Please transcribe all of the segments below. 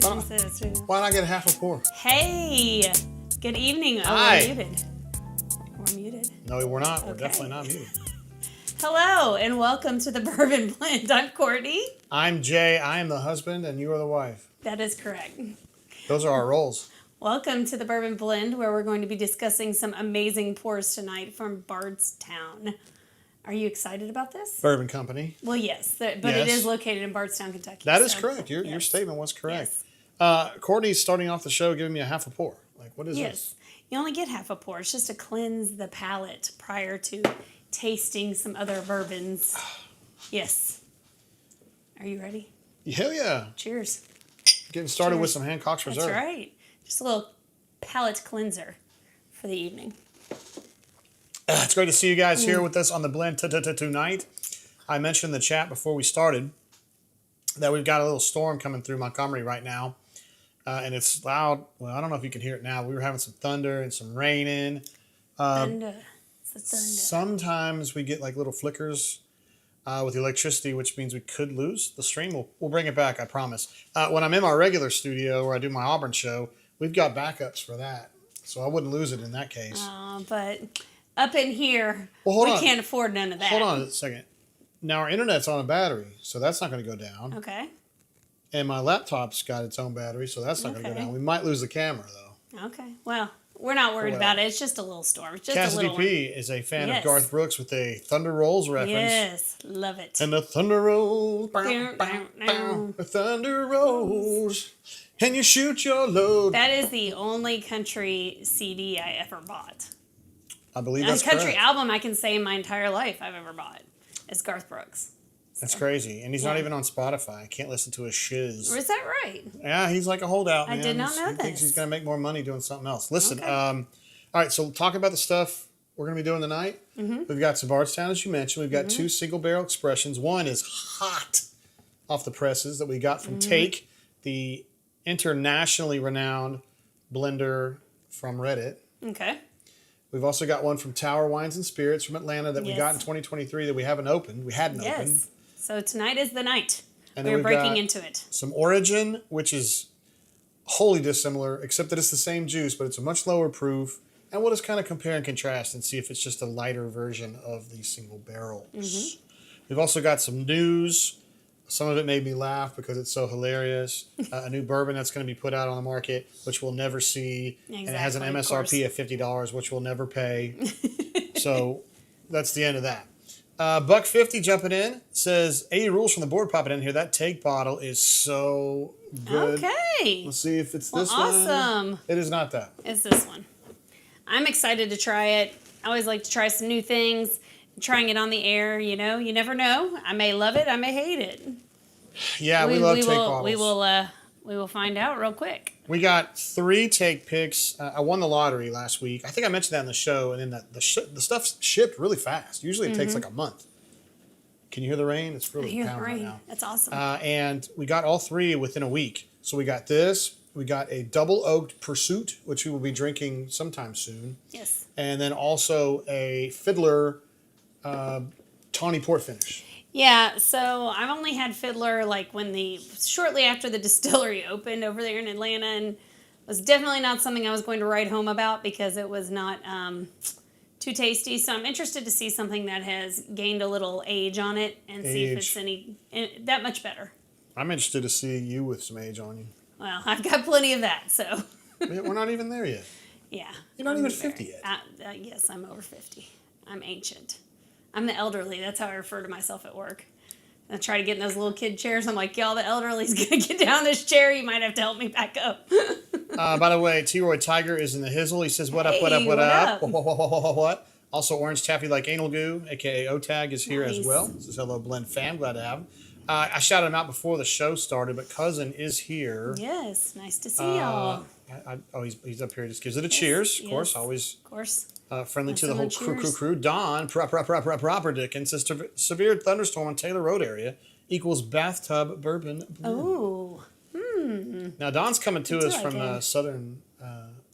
Why not get half a pour? Hey, good evening. Oh, Hi. we're muted. We're muted. No, we're not. We're Okay. definitely not muted. Hello, and welcome to the Bourbon Blend. I'm Courtney. I'm Jay. I am the husband, and you are the wife. That is correct. Those are our roles. Welcome to the Bourbon Blend, where we're going to be discussing some amazing pours tonight from Bardstown. Are you excited about this? Bourbon Company. Well, yes, but it is located in Bardstown, Kentucky. That is correct. Your statement was correct. Courtney's starting off the show giving me a half a pour. Like, what is this? You only get half a pour. It's just to cleanse the palate prior to tasting some other bourbons. Yes. Are you ready? Hell yeah. Cheers. Getting started Cheers. with some Hancock's Reserve. That's right. Just a little palate cleanser for the evening. It's great to see you guys here with us on the blend tonight. I mentioned in the chat before we started that we've got a little storm coming through Montgomery right now. And it's loud. Well, I don't know if you can hear it now. We were having some thunder and some rain in. Thunder. It's the thunder. Sometimes we get like little flickers with the electricity, which means we could lose the stream. We'll bring it back, I promise. When I'm in my regular studio where I do my Auburn show, we've got backups for that. So I wouldn't lose it in that case. But up in here, we can't afford none of that. Hold on a second. Now our internet's on a battery, so that's not going to go down. Okay. And my laptop's got its own battery, so that's not going to go down. We might lose the camera, though. Okay. Well, we're not worried about it. It's just a little storm. It's just Cassidy a little P is a fan of Garth Brooks with a Thunder Rolls reference. Yes, love it. And the thunder rolls, the thunder rolls, and you shoot your load. That is the only country CD I ever bought. I believe that's country correct. album I can say in my entire life I've ever bought is Garth Brooks. That's crazy. And he's not even on Spotify. I can't listen to his shiz. Is that right? Yeah, he's like a holdout, man. I did not know He thinks this. he's going to make more money doing something else. Listen, all right, so talking about the stuff we're going to be doing tonight. We've got some Bardstown, as you mentioned. We've got two single barrel expressions. One is hot off the presses that we got from Tates, the internationally renowned blender from Reddit. Okay. We've also got one from Tower Wines and Spirits from Atlanta that we got in 2023 that we haven't opened. We hadn't opened. So tonight is the night. And We're breaking into it. Some Origin, which is wholly dissimilar, except that it's the same juice, but it's a much lower proof. And we'll just kind of compare and contrast and see if it's just a lighter version of these single barrels. We've also got some news. Some of it made me laugh because it's so hilarious. A new bourbon that's going to be put out on the market, which we'll never see. And it has an MSRP of $50, which we'll never pay. So that's the end of that. $1.50 jumping in says 80 rules from the board popping in here. That take bottle is so good. Okay. Let's see if it's this one. Awesome. It is not that. It's this one. I'm excited to try it. I always like to try some new things. Trying it on the air, you never know. I may love it. I may hate it. Yeah, we love take bottles. We will find out real quick. We got 3 take picks. I won the lottery last week. I think I mentioned that in the show, and then the stuff shipped really fast. Usually it takes like a month. Can you hear the rain? It's really pounding right now. That's awesome. And we got all 3 within a week. So we got this. We got a double oaked Pursuit, which we will be drinking sometime soon. Yes. And then also a Fiddler tawny port finish. Yeah, so I've only had Fiddler shortly after the distillery opened over there in Atlanta, and it was definitely not something I was going to write home about because it was not too tasty. So I'm interested to see something that has gained a little age on it and see if it's that much better. I'm interested to see you with some age on you. Well, I've got plenty of that, so. We're not even there yet. Yeah. You're not even 50 yet. Yes, I'm over 50. I'm ancient. I'm the elderly. That's how I refer to myself at work. I try to get in those little kid chairs. I'm like, y'all, the elderly's going to get down this chair. You might have to help me back up. By the way, T-Roy Tiger is in the hizzle. He says, what up? What? Also, Orange Taffy Like Anal Goo, a.k.a. O-Tag, is here as well. This is Hello Blend fam. Glad to have him. I shouted him out before the show started, but Cousin is here. Yes, nice to see y'all. He's up here. Just gives it a cheers, of course. Always. Of course. Friendly to the whole crew. Don, proper Dickens says severe thunderstorm on Taylor Road area equals bathtub bourbon. Oh. Now, Don's coming to us from southern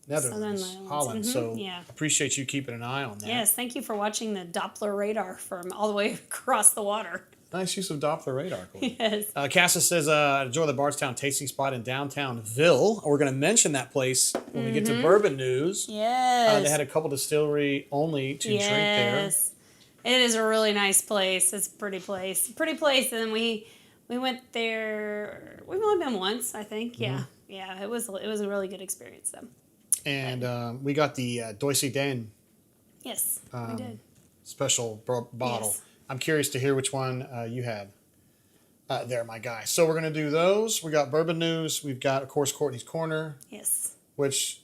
Netherlands, Holland, so appreciate you keeping an eye on that. Yes, thank you for watching the Doppler radar from all the way across the water. Nice use of Doppler radar. Courtney. Yes. Cassie says, enjoy the Bardstown tasting spot in downtown Ville. We're going to mention that place when we get to bourbon news. Yes. They had a couple distillery only to drink there. Yes. It is a really nice place. It's a pretty place. Pretty place. And then we went there. We've only been once, I think. Yeah. Yeah. It was a really good experience though. And we got the Doisy Den Yes, we did. special bottle. Yes. I'm curious to hear which one you had. There, my guy. So we're going to do those. We got bourbon news. We've got, of course, Courtney's Corner. Yes. Which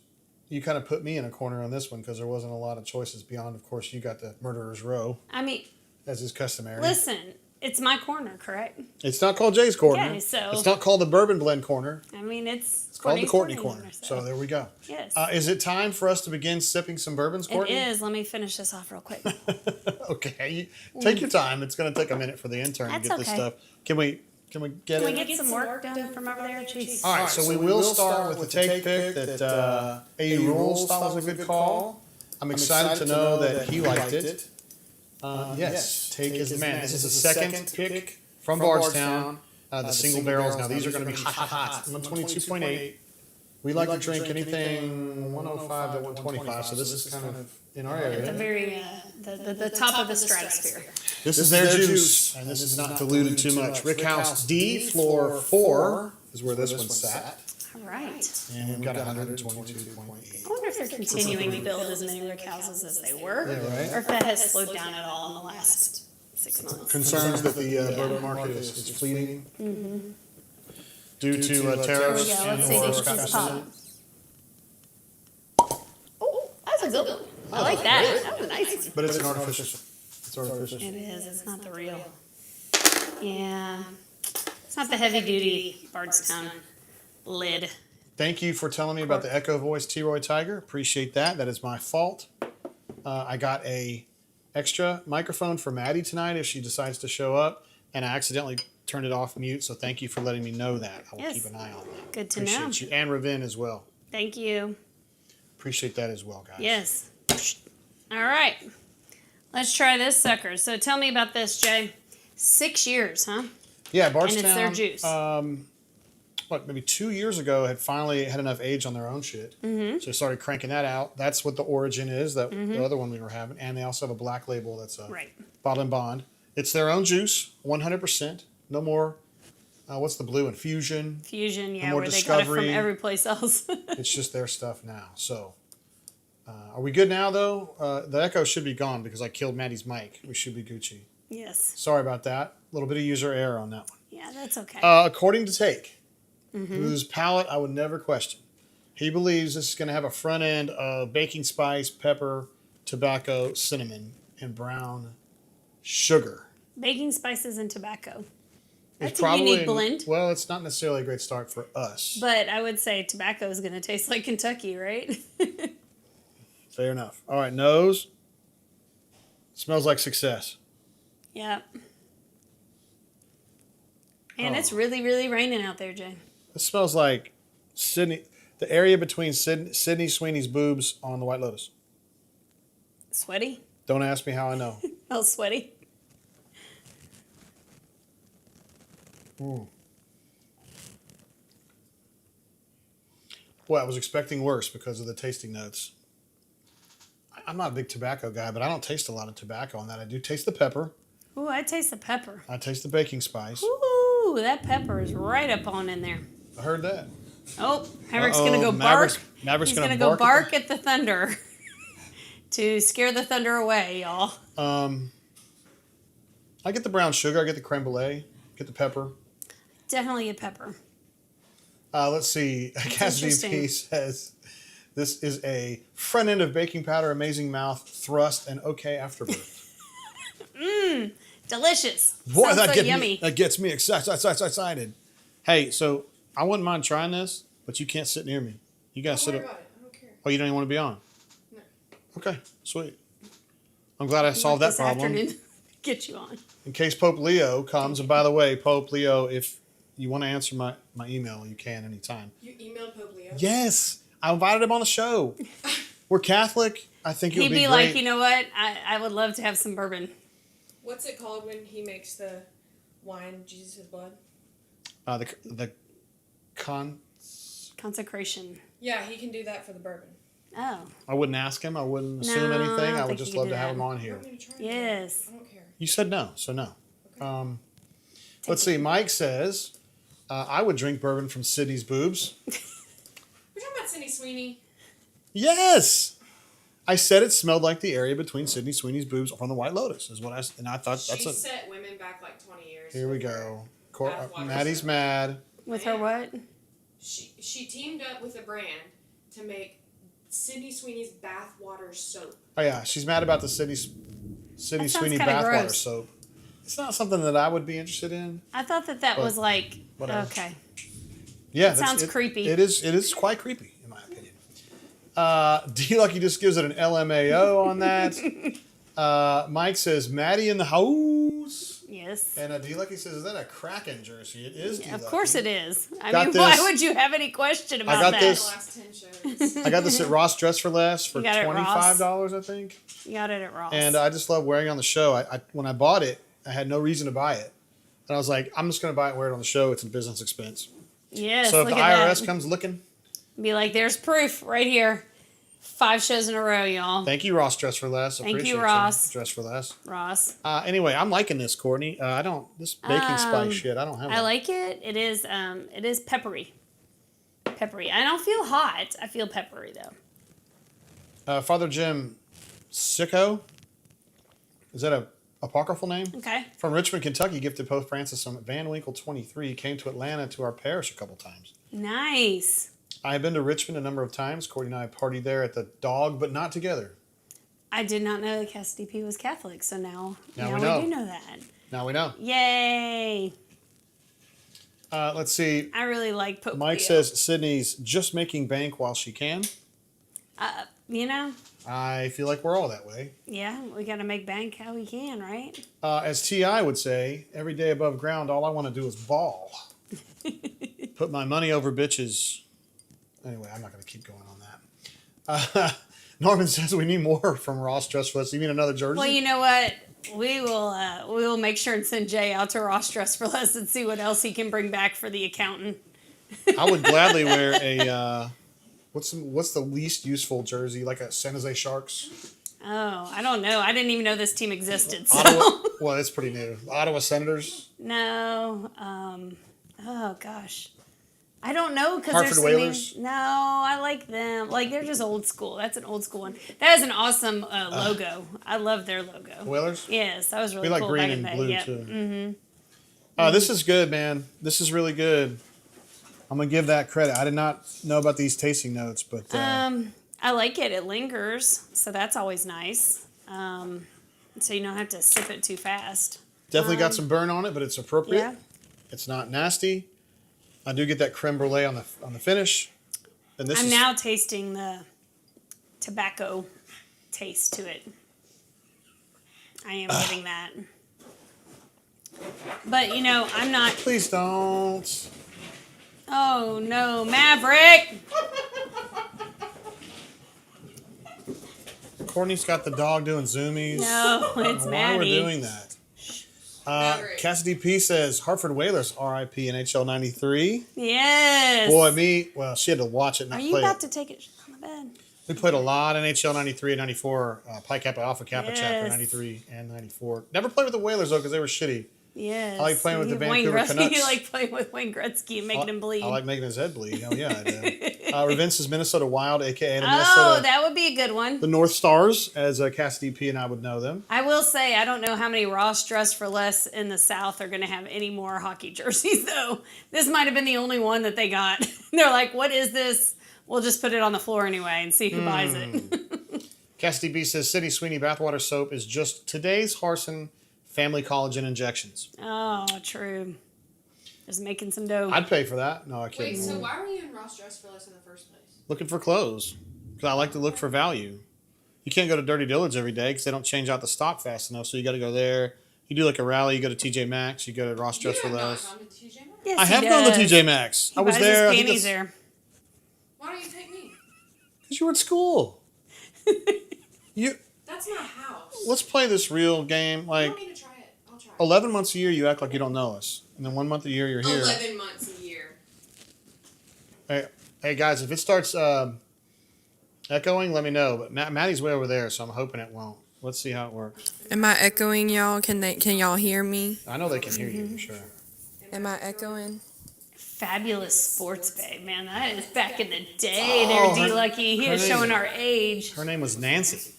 you kind of put me in a corner on this one because there wasn't a lot of choices beyond, of course, you got the Murderer's Row. I mean, as is customary. listen, it's my corner, correct? It's not called Jay's Corner. Okay, so- It's not called the Bourbon Blend Corner. I mean, it's Called the Courtney Corner. Corner. So there we go. Yes. Is it time for us to begin sipping some bourbons, Courtney? It is. Let me finish this off real quick. Okay. Take your time. It's going to take a minute for the intern That's to get this okay. stuff. Can we get Can it? we get some work done from over there? Jeez. All right, so we will start with the take pick that A Rules thought was a good call. I'm excited to know that he liked it. Yes, Take is the man. This is the second pick from Bardstown. The single barrels. Now these are going to be hot. 122.8. We like to drink anything 105 to 125, so this is kind of in our The area. very the top of the stratosphere. This is their juice, and this is not diluted too much. Rick House D, floor 4 is where this one sat. All right. And we've got I 122.8. wonder if they're continuing to build as many Rick houses as they were, Yeah, right. or if that has slowed down at all in the last 6 months. Concerns that the bourbon market is fleeting due to tariffs Here we go. and Let's see. or This Scotch is pop. Tennant. Oh, that's a good one. I like that. That was a nice one. But it's an artificial. It's artificial. It is. It's not the real. Yeah. It's not the heavy duty Bardstown lid. Thank you for telling me about the Echo Voice T-Roy Tiger. Appreciate that. That is my fault. I got a extra microphone for Maddie tonight if she decides to show up, and I accidentally turned it off mute, so thank you for letting me know that. I will Yes. keep an eye on that. Good to Appreciate know. you. And Ravin as well. Thank you. Appreciate that as well, guys. Yes. All right. Let's try this sucker. So tell me about this, Jay. 6 years, huh? Yeah, Bardstown. And it's their juice. Maybe 2 years ago had finally had enough age on their own shit. Mm-hmm. So they started cranking that out. That's what the origin is, that the other one we were having. And they also have a black label that's a Right. bottle and bond. It's their own juice, 100%. No more, what's the blue infusion? Fusion, yeah, more where they got it from discovery. every place else. It's just their stuff now. So are we good now, though? The echo should be gone because I killed Maddie's mic. We should be Gucci. Yes. Sorry about that. A little bit of user error on that one. Yeah, that's okay. According to Take, whose palate I would never question, he believes this is going to have a front end of baking spice, pepper, tobacco, cinnamon, and brown sugar. Baking spices and tobacco. It's That's a unique blend. Well, it's not necessarily a great start for us. But I would say tobacco is going to taste like Kentucky, right? Fair enough. All right, nose. Smells like success. Yep. And it's really, really raining out there, Jay. It smells like Sydney, the area between Sydney Sweeney's boobs on the White Lotus. Sweaty? Don't ask me how I know. Oh, sweaty. Well, I was expecting worse because of the tasting notes. I'm not a big tobacco guy, but I don't taste a lot of tobacco on that. I do taste the pepper. Ooh, I taste the pepper. I taste the baking spice. Ooh, that pepper is right up on in there. I heard that. Oh, Maverick's going to go bark. Maverick's He's going to go bark at the thunder to scare the thunder away, y'all. I get the brown sugar. I get the creme brulee. Get the pepper. Definitely a pepper. Let's see. Cassie interesting. P says, this is a front end of baking powder, amazing mouth, thrust, and okay afterbirth. Delicious. Boy, Sounds so that yummy. gets me excited. Hey, so I wouldn't mind trying this, but you can't sit near me. You gotta sit up. About it. I don't care. Oh, you don't even want to be on? No. Okay, sweet. I'm glad I solved that This problem. afternoon. Get you on. In case Pope Leo comes, and by the way, Pope Leo, if you want to answer my email, you can anytime. You emailed Pope Leo? Yes, I invited him on the show. We're Catholic. I think it would He'd be be great. like, you know what? I would love to have some bourbon. What's it called when he makes the Wine, Jesus' blood. The Consecration. Yeah, he can do that for the bourbon. Oh. I wouldn't ask him. I wouldn't assume No, I anything. don't I would think just you love could to do have that. him on You here. want me to try it? Yes. I don't care. You said no, so no. Okay. Let's see. Mike says, I would drink bourbon from Sydney's boobs. We're talking about Cindy Sweeney. Yes. I said it smelled like the area between Sydney Sweeney's boobs from the White Lotus, is what and I thought She that's set women back like 20 years. Here we with her go. bathwater Maddie's soap. mad. With her what? She teamed up with a brand to make Sydney Sweeney's bathwater soap. Oh yeah, she's mad about the Sydney That sounds Sweeney kinda bathwater gross. soap. It's not something that I would be interested in. I thought that But was like whatever. okay. Yeah, Sounds creepy. It is quite creepy in my opinion. D-Lucky just gives it an LMAO on that. Mike says Maddie in the house. Yes. And D-Lucky says, is that a Kraken jersey? It is D-Lucky. Of course it is. I Got mean, why this. would you have any question about got that? this. The last 10 shows. I got this at Ross Dress for Less for You got it at Ross? $25, I think. You got it at Ross. And I just love wearing it on the show. I when I bought it, I had no reason to buy it. And I was like, I'm just going to buy it and wear it on the show. It's a business expense. yes, So if look the at IRS that. comes looking, Be like, there's proof right here. 5 shows in a row, y'all. thank you, Ross Dress for Less. Thank you, Appreciate Ross. Dress for Less. Ross. Anyway, I'm liking this, Courtney. This baking spice shit, I don't have I that. like it. It is peppery. Peppery. I don't feel hot. I feel peppery though. Father Jim Sicko. Is that a apocryphal name? Okay. From Richmond, Kentucky, gifted Pope Francis some Van Winkle 23. Came to Atlanta to our parish a couple times. Nice. I have been to Richmond a number of times. Courtney and I partied there at the Dog, but not together. I did not know that Cassidy P was Catholic, so now we we know. do know that. Now we know. Yay. Let's see. I really like Pope Mike Leo. says Sydney's just making bank while she can. You know, I feel like we're all that way. yeah, we got to make bank how we can, right? As T.I. would say, every day above ground, all I want to do is ball. Put my money over bitches. Anyway, I'm not going to keep going on that. Norman says we need more from Ross Dress for Less. You mean another jersey? Well, you know what? We will make sure and send Jay out to Ross Dress for Less and see what else he can bring back for the accountant. I would gladly wear a what's the least useful jersey, like a San Jose Sharks? Oh, I don't know. I didn't even know this team existed. So. Ottawa. Well, it's pretty new. Ottawa Senators. No. Oh gosh. I don't know because Hartford Whalers? No, I like them. Like they're just old school. That's an old school one. That is an awesome logo. I love their logo. Whalers. Yes, that was really We like cool green back and in the day. blue Yep. too. This is good, man. This is really good. I'm gonna give that credit. I did not know about these tasting notes, but I like it. It lingers, so that's always nice. So you don't have to sip it too fast. definitely got some burn on it, but it's appropriate. Yeah. It's not nasty. I do get that creme brulee on the finish. And this I'm is now tasting the tobacco taste to it. I am getting that. But, you know, I'm not... Please don't. Oh, no. Maverick! Courtney's got the dog doing zoomies. No, it's Why Maddie. we're doing that. Maverick. Cassidy P says, Hartford Whalers, RIP, NHL 93. Yes. Boy, well, she had to watch it and Are not you play about it. to take it on the bed? We played a lot of NHL 93 and 94, Pi Kappa Alpha Kappa chapter Yes. 93 and 94. Never played with the Whalers, though, because they were shitty. Yes. I like playing with the Wayne Vancouver Gretzky. Canucks. You like playing with Wayne Gretzky and making him bleed. I like making his head bleed. Hell yeah, I do. Revince's Minnesota Wild, a.k.a. the Oh, Minnesota... that would be a good one. The North Stars, as Cassidy P and I would know them. I will say, I don't know how many Ross Dress for Less in the South are going to have any more hockey jerseys, though. This might have been the only one that they got. They're like, what is this? We'll just put it on the floor anyway and see who buys it. Cassidy B says, City Sweeney bathwater soap is just today's Harson family collagen injections. Oh, true. Just making some dough. I'd pay for that. No, I Wait, kidding. so why were you in Ross Dress for Less in the first place? Looking for clothes. Because I like to look for value. You can't go to Dirty Dillard's every day because they don't change out the stock fast enough. So you got to go there. You do like a rally. You go to TJ Maxx. You go to Ross Dress for You have Less. not gone to TJ Maxx. Yes, I he have gone to does. TJ Maxx. He I was buys there. His panties there. Why don't you take me? Because you were at school. That's my house. Let's play this real game. You Like, want me to try it? I'll try 11 months a year, you act like you don't know us. And then 1 month a year, you're here. 11 months a year. Hey guys, if it starts echoing, let me know. But Maddie's way over there, so I'm hoping it won't. Let's see how it works. Am I echoing, y'all? Can y'all hear me? I know they can hear you for sure. Am I echoing? Fabulous Sports Babe, man. That is back in the day there, D-Lucky. He is showing our age. Her name was Nancy.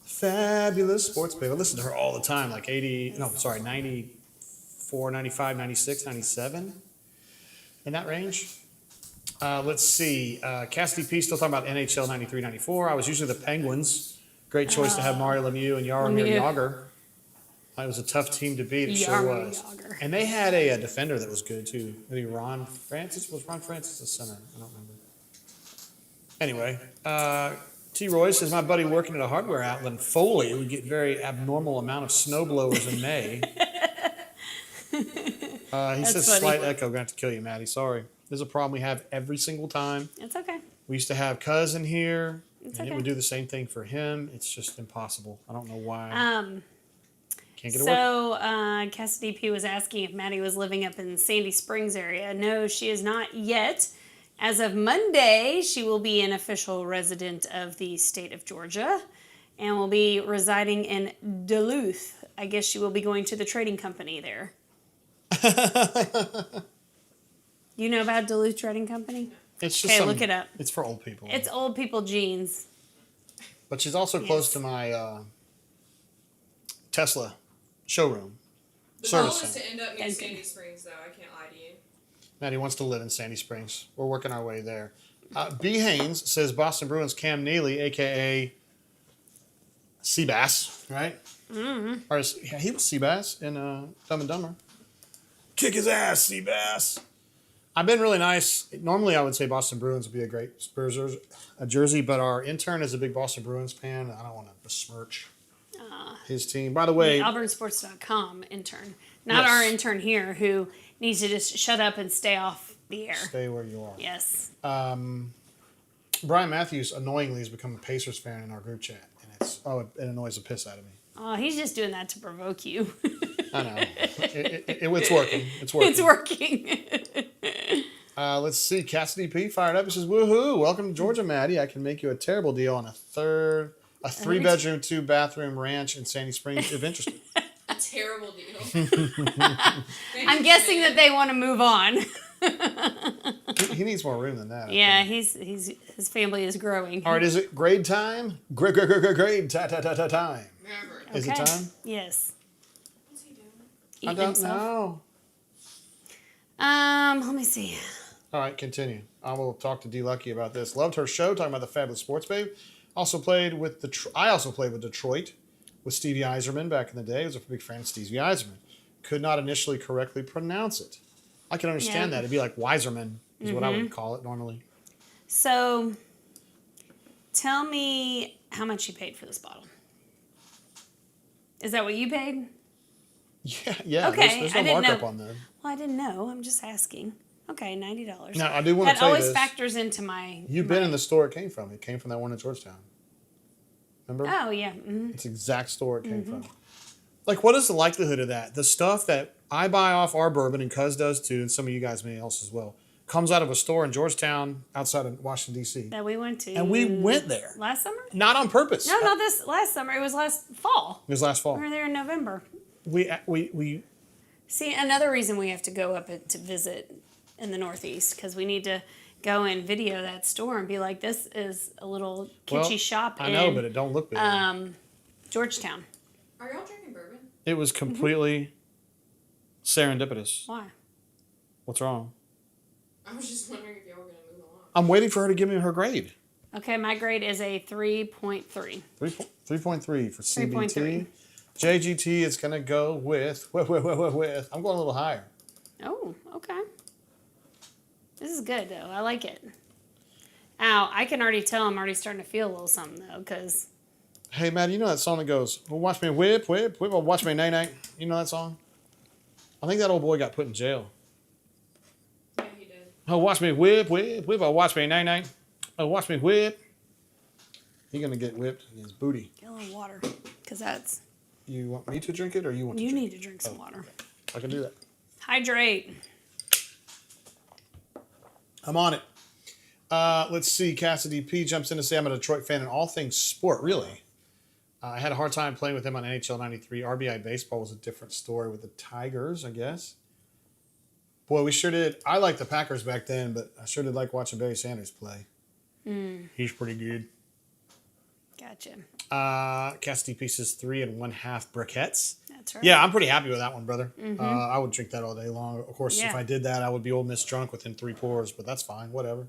Fabulous Sports Babe. I listen to her all the time, like 94, 95, 96, 97. In that range. Let's see. Cassidy P still talking about NHL 93, 94. I was usually the Penguins. Great choice to have Mario Lemieux and Jaromir Jagr. It was a tough team to beat. It sure was. And they had a defender that was good too. Maybe Ron Francis. Was Ron Francis the center? I don't remember. Anyway, T. Roy says my buddy working at a hardware outlet in Foley would get very abnormal amount of snowblowers in May. He says funny. Slight echo. Gonna have to kill you, Maddie. Sorry. There's a problem we have every single time. It's okay. We used to have Cousin here, It's and okay. it would do the same thing for him. It's just impossible. I don't know why. Can't get it working. So Cassidy P was asking if Maddie was living up in Sandy Springs area. No, she is not yet. As of Monday, she will be an official resident of the state of Georgia and will be residing in Duluth. I guess she will be going to the trading company there. You know about Duluth Trading Company? It's just look it up. It's for old people. It's old people jeans. But she's also close to my Tesla showroom. The goal Service is center. to end up near Okay. Sandy Springs, though. I can't lie to you. Maddie wants to live in Sandy Springs. We're working our way there. B. Haynes says Boston Bruins Cam Neely, a.k.a. Seabass, right? Mm-hmm. He was Seabass in Dumb and Dumber. Kick his ass, Seabass. I've been really nice. Normally, I would say Boston Bruins would be a great Spurs jersey, but our intern is a big Boston Bruins fan. I don't want to besmirch his team. By the way, AuburnSports.com intern. Not Yes. our intern here who needs to just shut up and stay off the air. stay where you are. Yes. Brian Matthews annoyingly has become a Pacers fan in our group chat, and it annoys the piss out of me. Oh, he's just doing that to provoke you. I know. It's working. It's working. It's working. Let's see. Cassidy P fired up. He says, "Woohoo! Welcome to Georgia, Maddie. I can make you a terrible deal on a 3-bedroom, 2-bathroom ranch in Sandy Springs if interested." A terrible deal. I'm guessing that they want to move on. He needs more room than that. I Yeah, think. his family is growing. All right. Is it grade time? Grade time. Maverick. Is it time? Yes. What's he doing? I Eating don't himself. know. Let me see. All right, continue. I will talk to D Lucky about this. Loved her show, talking about the Fabulous Sports Babe. Also played with I also played with Detroit with Stevie Eiserman back in the day. I was a big fan of Stevie Eiserman. Could not initially correctly pronounce it. I can understand that. It'd be like Weiserman is what I would call it normally. So, tell me how much you paid for this bottle. Is that what you paid? Yeah. Okay, There's I no didn't markup know. on there. Well, I didn't know. I'm just asking. Okay, $90. Now, I do want to That tell you always this. factors into my. You've been in the store it came from. It came from that one in Georgetown. Remember? Oh yeah. Mm-hmm. It's the exact store it came from. Like, what is the likelihood of that? The stuff that I buy off our bourbon, and Cuz does too, and some of you guys may else as well, comes out of a store in Georgetown outside of Washington, D.C. That we went to. And we went there. Last summer? Not on purpose. No, not this last summer. It was last fall. It was last fall. We were there in November. We See, another reason we have to go up to visit in the Northeast because we need to go and video that store and be like, this is a little kitschy shop I in know, but it don't look big. Georgetown. Are y'all drinking bourbon? It was completely serendipitous. Why? What's wrong? I was just wondering if y'all were going to move along. I'm waiting for her to give me her grade. Okay, my grade is a 3.3. 3.3 for CBT. 3.3. JGT is going to go with. I'm going a little higher. Oh, okay. This is good, though. I like it. Ow, I can already tell I'm already starting to feel a little something, though, because... Hey, Matt, you know that song that goes, well, watch me whip, whip, whip, or watch me nay-nay? You know that song? I think that old boy got put in jail. Yeah, he did. Oh, watch me whip, whip, whip, or watch me nay-nay? Oh, watch me whip. He's going to get whipped in his booty. Get a little water, because that's... You want me to drink it or you want to You drink need to drink some water. it? I can do that. Hydrate. I'm on it. Let's see. Cassidy P jumps in to say I'm a Detroit fan in all things sport. Really? I had a hard time playing with him on NHL 93. RBI baseball was a different story with the Tigers, I guess. Boy, we sure did. I liked the Packers back then, but I sure did like watching Barry Sanders play. He's pretty good. Gotcha. Cassidy P says 3 1/2 briquettes. That's right. Yeah, I'm pretty happy with that one, brother. I would drink that all day long. Of course, Yeah. if I did that, I would be Ole Miss drunk within 3 pours, but that's fine. Whatever.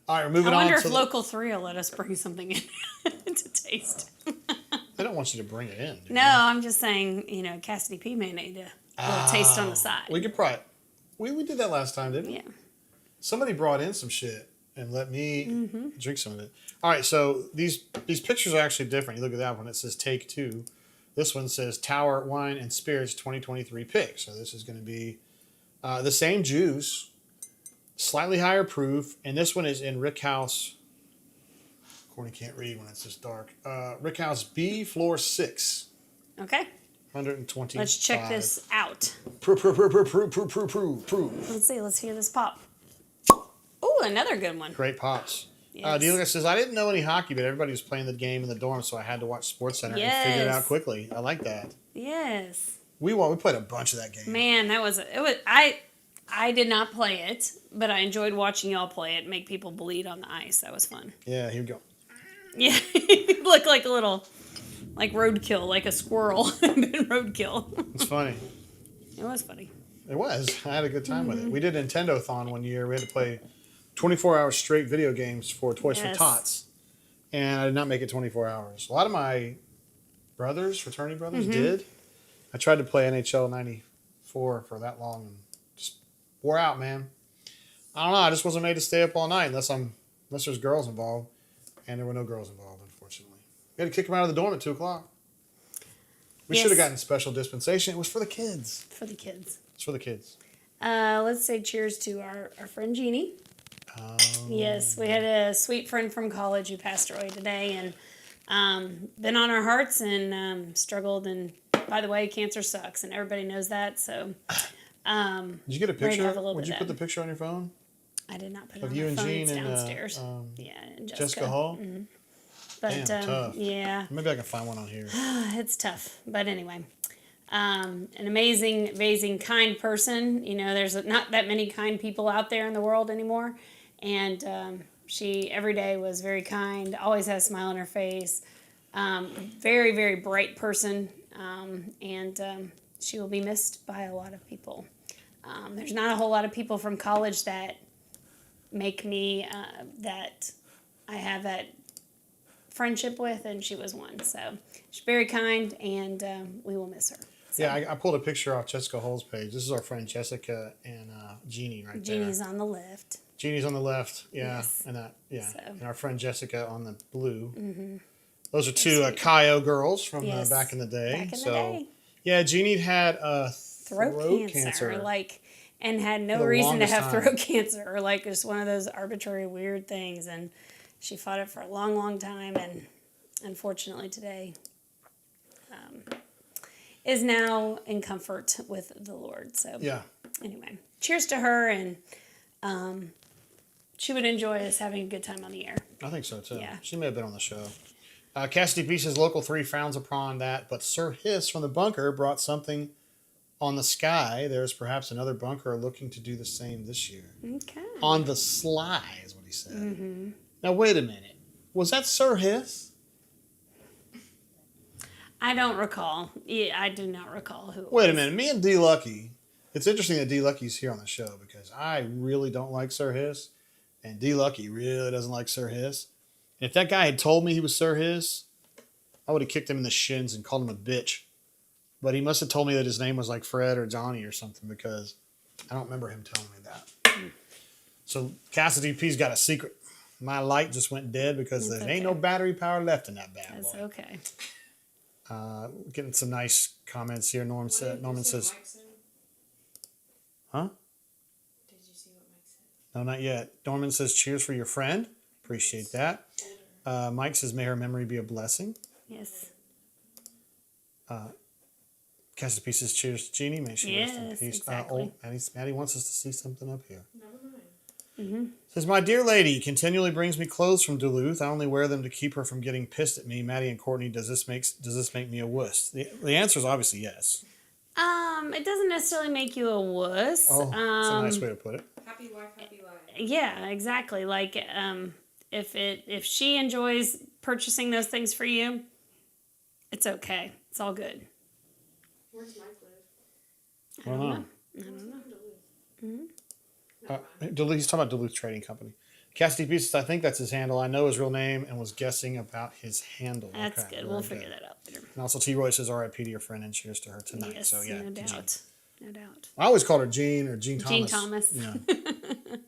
All right, we're moving I wonder on if to Local 3 will let us bring something in to taste. They don't want you to bring it in. do No, they? I'm just saying, Cassidy P may need a little taste on the side. We could probably. We did that last time, didn't we? Yeah. Somebody brought in some shit and let me drink some of it. All right, so these pictures are actually different. You look at that one; it says Take 2. This one says Tower Wine and Spirits 2023 pick. So this is going to be the same juice, slightly higher proof, and this one is in Rickhouse. Courtney can't read when it's this dark. Rickhouse B Floor 6. Okay. 120. Let's check this out. Proof. Let's see. Let's hear this pop. Oh, another good one. Great pops. Yes. Dealer says, I didn't know any hockey, but everybody was playing the game in the dorm, so I had to watch SportsCenter and figure it out Yes. quickly. I like that. Yes. We played a bunch of that game. Man, it was. I did not play it, but I enjoyed watching y'all play it. Make people bleed on the ice. That was fun. Yeah, here we go. Yeah, you look like a little, like roadkill, like a squirrel. Roadkill. It's funny. It was funny. It was. I had a good time with it. We did Nintendo-thon one year. We had to play 24 hours straight video games for Toys for Yes. Tots. And I did not make it 24 hours. A lot of my fraternity brothers did. I tried to play NHL 94 for that long and just wore out, man. I don't know. I just wasn't made to stay up all night unless there's girls involved. And there were no girls involved, unfortunately. We had to kick them out of the dorm at 2 o'clock. We Yes. should have gotten special dispensation. It was for the kids. For the kids. It's for the kids. Let's say cheers to our friend Jeannie. Yes, we had a sweet friend from college who passed away today, and been on our hearts and struggled. And by the way, cancer sucks, and everybody knows that. So, Did you get a ready to picture? have a little Would bit you of put the that. picture on your phone I did not put it of on you my and phone. Jean It's and downstairs. Jessica, And Jessica Hall? But Damn, tough. yeah, Maybe I can find one on here. it's tough. But anyway, an amazing, kind person. There's not that many kind people out there in the world anymore. And she, every day, was very kind, always had a smile on her face. Very, very bright person. And she will be missed by a lot of people. There's not a whole lot of people from college that make me, that I have that friendship with, and she was one. So she's very kind, and we will miss her. So, Yeah, I pulled a picture off Jessica Hall's page. This is our friend Jessica and Jeannie right Jeannie's there. on the left. Jeannie's on the left, yeah, Yes. and So. and our friend Jessica on the blue. Those are two Kaio girls from Yes. back in the day. Back in the so, day. yeah, Jeannie had a Throat cancer, and had no the reason to longest have time. throat cancer, or just one of those arbitrary weird things. And she fought it for a long, long time, and unfortunately today is now in comfort with the Lord. So Yeah. anyway, cheers to her, and she would enjoy us having a good time on the air. I think so too. Yeah. She may have been on the show. Cassidy P says Local 3 frowns upon that, but Sir Hiss from the bunker brought something on the sky. There is perhaps another bunker looking to do the same this year. Okay. On the sly is what he said. Now, wait a minute. Was that Sir Hiss? I don't recall. Yeah, I do not recall who. It Wait a was. minute. Me and D Lucky. It's interesting that D Lucky's here on the show because I really don't like Sir Hiss, and D Lucky really doesn't like Sir Hiss. And if that guy had told me he was Sir Hiss, I would have kicked him in the shins and called him a bitch. But he must have told me that his name was like Fred or Johnny or something because I don't remember him telling me that. So Cassidy P's got a secret. My light just went dead because there ain't no battery power left in that bad That's boy. okay. Getting some nice comments here. Norman says, huh? Did you see what Mike said? No, not yet. Norman says, cheers for your friend. Appreciate that. Mike says, may her memory be a blessing. Yes. Cassie P says, cheers to Jeannie. May she rest in Yes, peace. exactly. Maddie wants us to see something up here. Never mind. Says, my dear lady continually brings me clothes from Duluth. I only wear them to keep her from getting pissed at me. Maddie and Courtney, does this make me a wuss? The answer is obviously yes. It doesn't necessarily make you a wuss. Oh, that's a nice way to put it. Happy wife, happy life. Yeah, exactly. Like, if she enjoys purchasing those things for you, it's okay. It's all good. Where's Mike live? I don't know. I don't know. He's talking about Duluth Trading Company. Cassidy P says, I think that's his handle. I know his real name and was guessing about his handle. That's Okay, good. very We'll figure that out later. And also T. Roy says, R.I.P. to your friend and cheers to her tonight. Yes, So yeah, no to Jean. doubt. No doubt. I always called her Jean or Jean Thomas. Jean Thomas. Yeah. Very,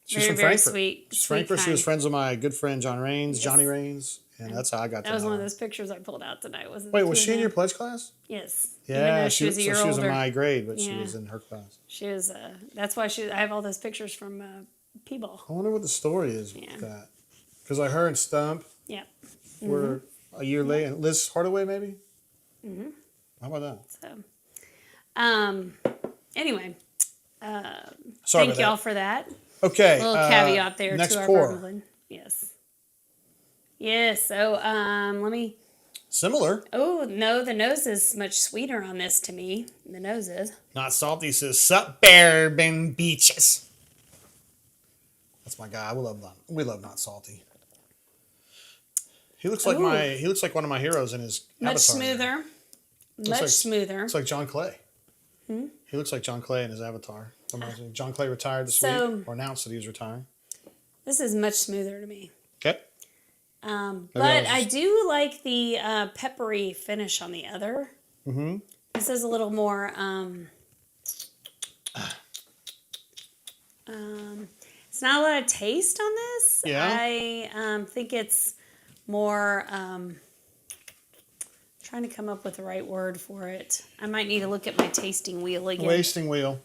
She's from very Frankfurt. sweet. She's Sweet, Frankfurt. She was kind. friends with my good friend John Raines, Yes. Johnny Raines, and that's how I got to That was know one of her. those pictures I pulled out tonight. Wasn't Wait, it? was Two she in and a your half? pledge class? Yes. Yeah, Even though she was a year she was older. in my grade, but she Yeah. was in her class. She was. That's why I have all those pictures from P-ball. I wonder what the story is Yeah. with that. Because like her and Stump Yep. were a year late, and Liz Hardaway maybe. Mm-hmm. How about that? So, anyway, Sorry thank about y'all that. for that. Okay. Little caveat there next to our pour. bourbon blend. Yes. Yes. So, let me. Similar. Oh no, the nose is much sweeter on this to me. The nose is. Not salty says sup bourbon beaches. That's my guy. We love not salty. He looks like Ooh. he looks like one of my heroes in his Much avatar. smoother. Much like- smoother. Looks like John Clay. He looks like John Clay in his avatar. Reminds me. John Clay retired this So- week, or announced that he was retiring. This is much smoother to me. Okay. But I do like the peppery finish on the other. Mm-hmm. This is a little more. It's not a lot of taste on this. Yeah. I think it's more. Trying to come up with the right word for it. I might need to look at my tasting wheel again. Wasting wheel.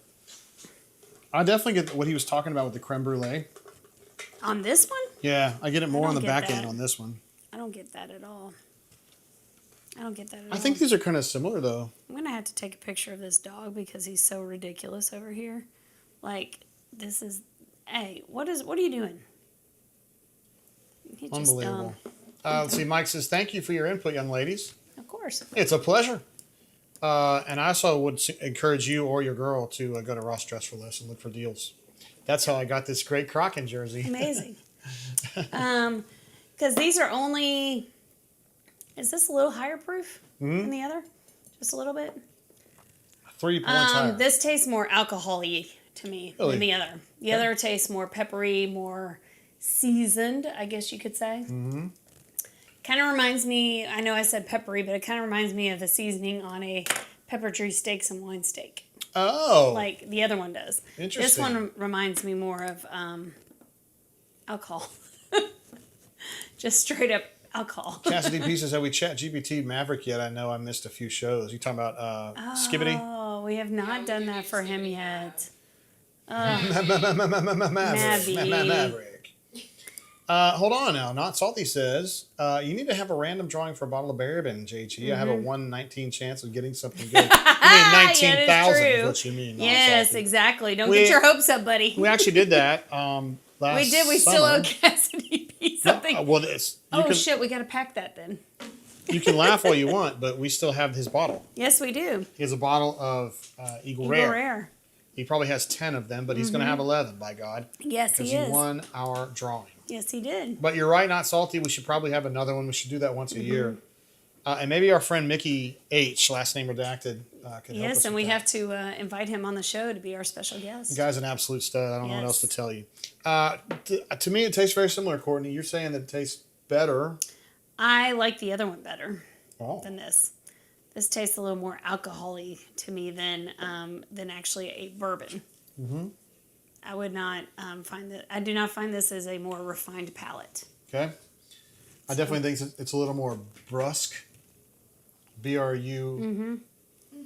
I definitely get what he was talking about with the creme brulee. On this one? Yeah, I get it more don't on the get back that. end on this one. I don't get that at all. I think these are kind of similar though. I'm gonna have to take a picture of this dog because he's so ridiculous over here. Like, this is. Hey, what are you doing? He's just Unbelievable. dumb. Let's see. Mike says, "Thank you for your input, young ladies. Of course. It's a pleasure." And I also would encourage you or your girl to go to Ross Dress for Less and look for deals. That's how I got this great Kraken jersey. Amazing. Because these are only. Is this a little higher proof than the other? Just a little bit. 3 points higher. This tastes more alcohol-y to me Really? than the other. The other tastes more peppery, more seasoned, I guess you could say. Mm-hmm. Kind of reminds me, I know I said peppery, but it kind of reminds me of the seasoning on a pepper tree steaks and wine steak. Oh. Like the other one does. Interesting. This one reminds me more of alcohol. Just straight up alcohol. Cassidy P says, have we chat GPT Maverick yet? I know I missed a few shows. You talking about Skibbity? Oh, we have not done that for him yet. Maverick. Hold on now. Not Salty says, you need to have a random drawing for a bottle of bourbon, JG. I have a 1/19 chance of getting something good. You mean 19,000 is what you mean. Not Yes, salty. exactly. Don't get your hopes up, buddy. We actually did that last We did. We still summer. owe Cassidy P something. Well, Shit, we got to pack that then. you can laugh all you want, but we still have his bottle. Yes, we do. He has a bottle of Eagle Eagle Rare. Rare. He probably has 10 of them, but he's going to have 11, by God. Yes, Because he he is. won our drawing. Yes, he did. But you're right, Not Salty. We should probably have another one. We should do that once a year. And maybe our friend Mickey H, last name redacted, could help us Yes, and with we that. have to invite him on the show to be our special guest. The guy's an absolute stud. I don't know what else to Yes. tell you. To me, it tastes very similar, Courtney. You're saying that it tastes better. I like the other one better Oh. than this. This tastes a little more alcohol-y to me than actually a bourbon. Mm-hmm. I would not find that. I do not find this as a more refined palate. Okay. I definitely think it's a little more brusque.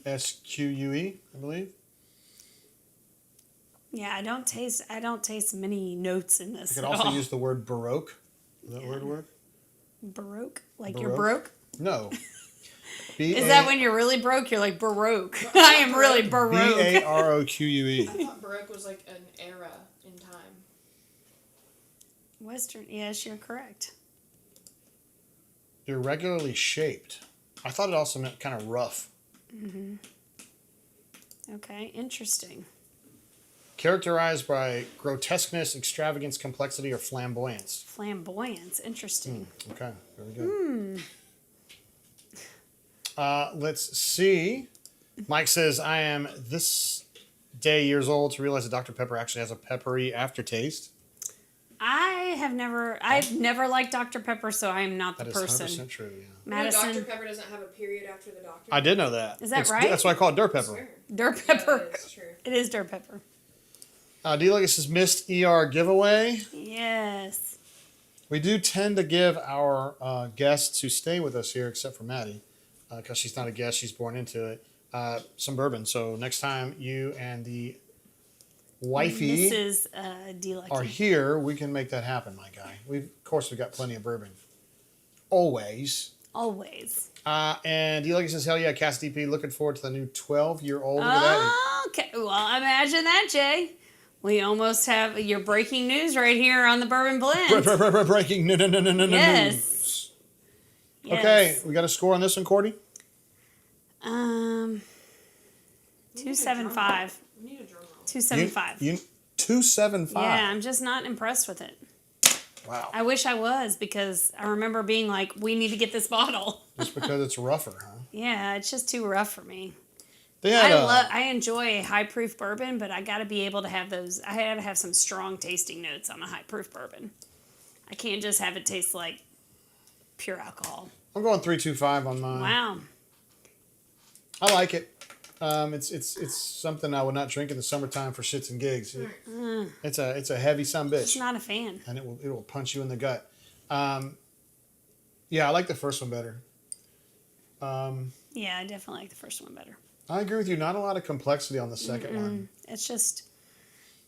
BRUSQUE, I believe. Yeah, I don't taste many notes in this. I could at also all. use the word baroque. Is that word work? Baroque, like you're Baroque? broke. No. Is that when you're really broke? You're like Baroque. I am really Baroque. Baroque. I thought Baroque was like an era in time. Western. Yes, you're correct. Irregularly shaped. I thought it also meant kind of rough. Mm-hmm. Okay, interesting. Characterized by grotesqueness, extravagance, complexity, or flamboyance. Flamboyance. Interesting. Okay, very good. Let's see. Mike says, I am this day years old to realize that Dr. Pepper actually has a peppery aftertaste. I've never liked Dr. Pepper, so I am not the That is person. 100% true, yeah. Madison. You know, Dr. Pepper doesn't have a period after the doctor. I did know that. Is that right? That's why I call it dirt I pepper. swear. Dirt Yeah, pepper. that is true. It is dirt pepper. D-Lucas says, missed ER giveaway. Yes. We do tend to give our guests who stay with us here, except for Maddie, because she's not a guest, she's born into it, some bourbon. So next time you and the wifey Mrs. D-Lucky. are here, we can make that happen, my guy. Of course, we've got plenty of bourbon. Always. Always. And D-Lucky says, hell yeah, Cassidy P, looking forward to the new 12-year-old. Look at that. Okay. Well, imagine that, Jay. We almost have your breaking news right here on the Bourbon Blend. Breaking no Yes. news. Yes. Okay, we got a score on this one, Courtney? 275. We need a drum roll. 275. 275. Yeah, I'm just not impressed with it. Wow. I wish I was, because I remember being like, we need to get this bottle. Just because it's rougher, huh? Yeah, it's just too rough for me. They had I enjoy a high proof bourbon, but I got to be able to have those. I had to have some strong tasting notes on a high proof bourbon. I can't just have it taste like pure alcohol. I'm going 325 on mine. Wow. I like it. It's something I would not drink in the summertime for shits and gigs. It's a heavy son bitch. Just not a fan. And it will punch you in the gut. Yeah, I like the first one better. Yeah, I definitely like the first one better. I agree with you. Not a lot of complexity on the second one. It's just,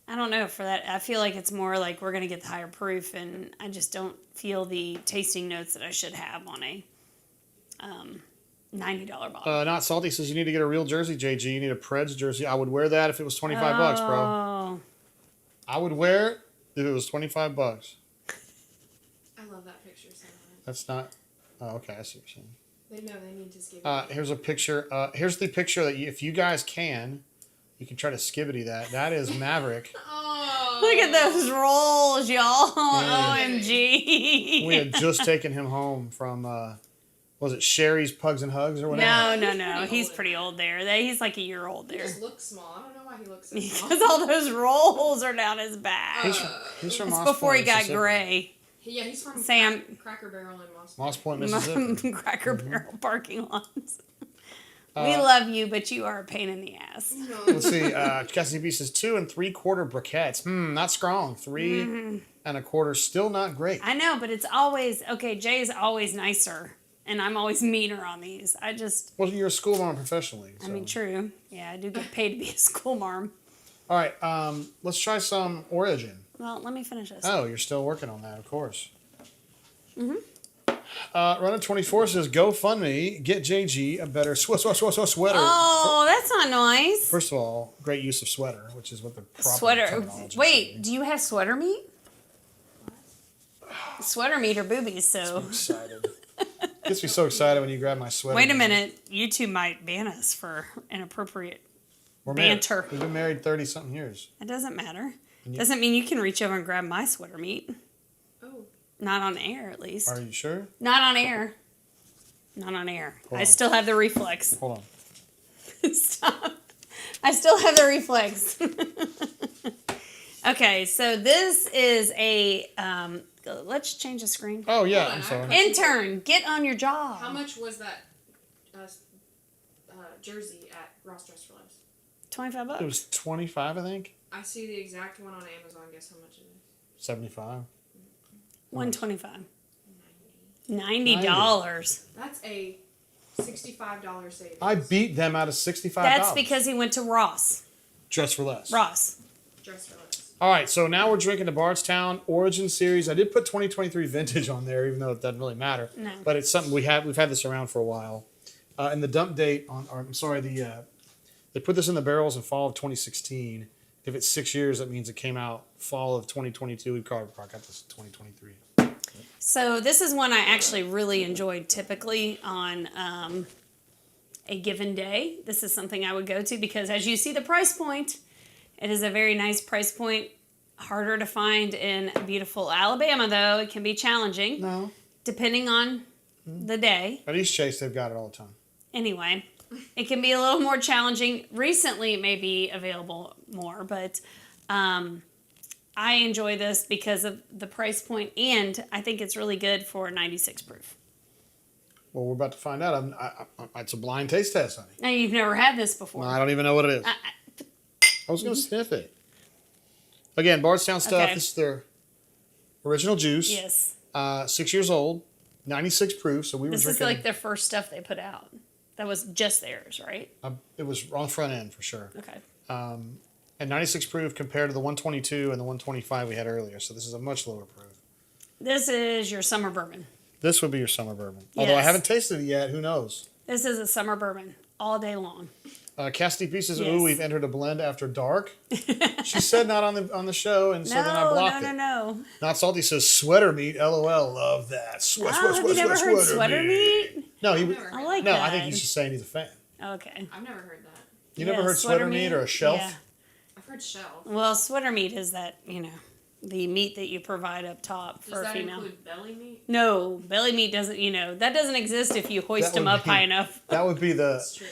I don't know, for that. I feel like it's more like we're going to get the higher proof, and I just don't feel the tasting notes that I should have on a $90 bottle. Not Salty says you need to get a real jersey, JG. You need a Preds jersey. I would wear that if it was $25, bro. Oh, I would wear it if it was $25. I love that picture so much. That's not. Oh, okay. I see what you're saying. They know they need to skip it. Here's a picture. Here's the picture that if you guys can, you can try to skibbity that. That is Maverick. Oh. look at those rolls, y'all. Yeah. OMG. We had just taken him home from, was it Sherry's Pugs and Hugs or whatever? No. He's pretty old there. He's like a year old He there. just looks small. I don't know why he looks so small. Because all those rolls are down his back. He's from It's Moss before Point, he got Mississippi. gray. Yeah, he's from Sam- Cracker Barrel in Moss. Moss Point, Mississippi. Cracker Barrel parking lots. We love you, but you are a pain in the ass. Let's see. Cassie B says 2 3/4 briquettes. Not strong. 3 1/4. Still not great. I know, but it's always, okay, Jay is always nicer, and I'm always meaner on these. Well, you're a school mom professionally. I mean, true. Yeah, I do get paid to be a school marm. All right. Let's try some Origin. Well, let me finish this. Oh, you're still working on that, of course. Runner 24 says, GoFundMe, get JG a better sweater. Oh, that's not nice. First of all, great use of sweater, which is what the proper Sweater. terminology should Wait, be. do you have sweater meat? Sweater meat or boobies, so. Excited. Gets me so excited when you grab my sweater. Wait a minute. You two might ban us for inappropriate We're banter. Married. We've been married 30-something years. It doesn't matter. Doesn't mean you can reach over and grab my sweater meat. Oh. Not on air, at least. Are you sure? Not on air. Not on air. Hold I on. still have the reflex. Hold on. Stop. I still have the reflex. Okay, so this is a, let's change the screen. Oh, yeah, Hold on, I'm sorry. Intern, get on your job. How much was that jersey at Ross Dress for Less? $25. It was 25, I think. I see the exact one on Amazon. Guess how much it is? 75. $125. $90. That's a $65 savings. I beat them out of $65. That's because he went to Ross. Dress for less. Ross. Dress for Less. All right, so now we're drinking the Bardstown Origin Series. I did put 2023 vintage on there, even though it doesn't really matter. No. But it's something we've had this around for a while. And the dump date they put this in the barrels in fall of 2016. If it's 6 years, that means it came out fall of 2022. We've probably got this in 2023. So this is one I actually really enjoyed typically on a given day. This is something I would go to because as you see the price point, it is a very nice price point. Harder to find in beautiful Alabama, though. It can be challenging. No. Depending on the day. At East Chase, they've got it all the time. Anyway, it can be a little more challenging. Recently, it may be available more, but I enjoy this because of the price point, and I think it's really good for 96 proof. Well, we're about to find out. It's a blind taste test, honey. Now, you've never had this before. No, I don't even know what it is. I was going to sniff it. Again, Bardstown stuff. Okay. This is their original juice. Yes. 6 years old, 96 proof. So we were This drinking. is like their first stuff they put out. That was just theirs, right? It was on the front end for sure. Okay. And 96 proof compared to the 122 and the 125 we had earlier. So this is a much lower proof. This is your summer bourbon. This would be your summer bourbon. Although I Yes. haven't tasted it yet. Who knows? This is a summer bourbon all day long. Cassidy P says, Yes. "Ooh, we've entered a blend after dark." She said not on the show, and so then I blocked it. No. Not salty says sweater meat. LOL, love that. Have you never heard sweater meat? No, I've he. never I heard like No, that. I think he's just saying he's a fan. Okay. I've never heard that. You never Yeah, heard sweater meat or a shelf? Yeah. I've heard shelf. Well, sweater meat is that, the meat that you provide up top Does for a that female. include belly meat? No, belly meat doesn't, that doesn't exist if you hoist That them would up be- high enough. That would be the That's true.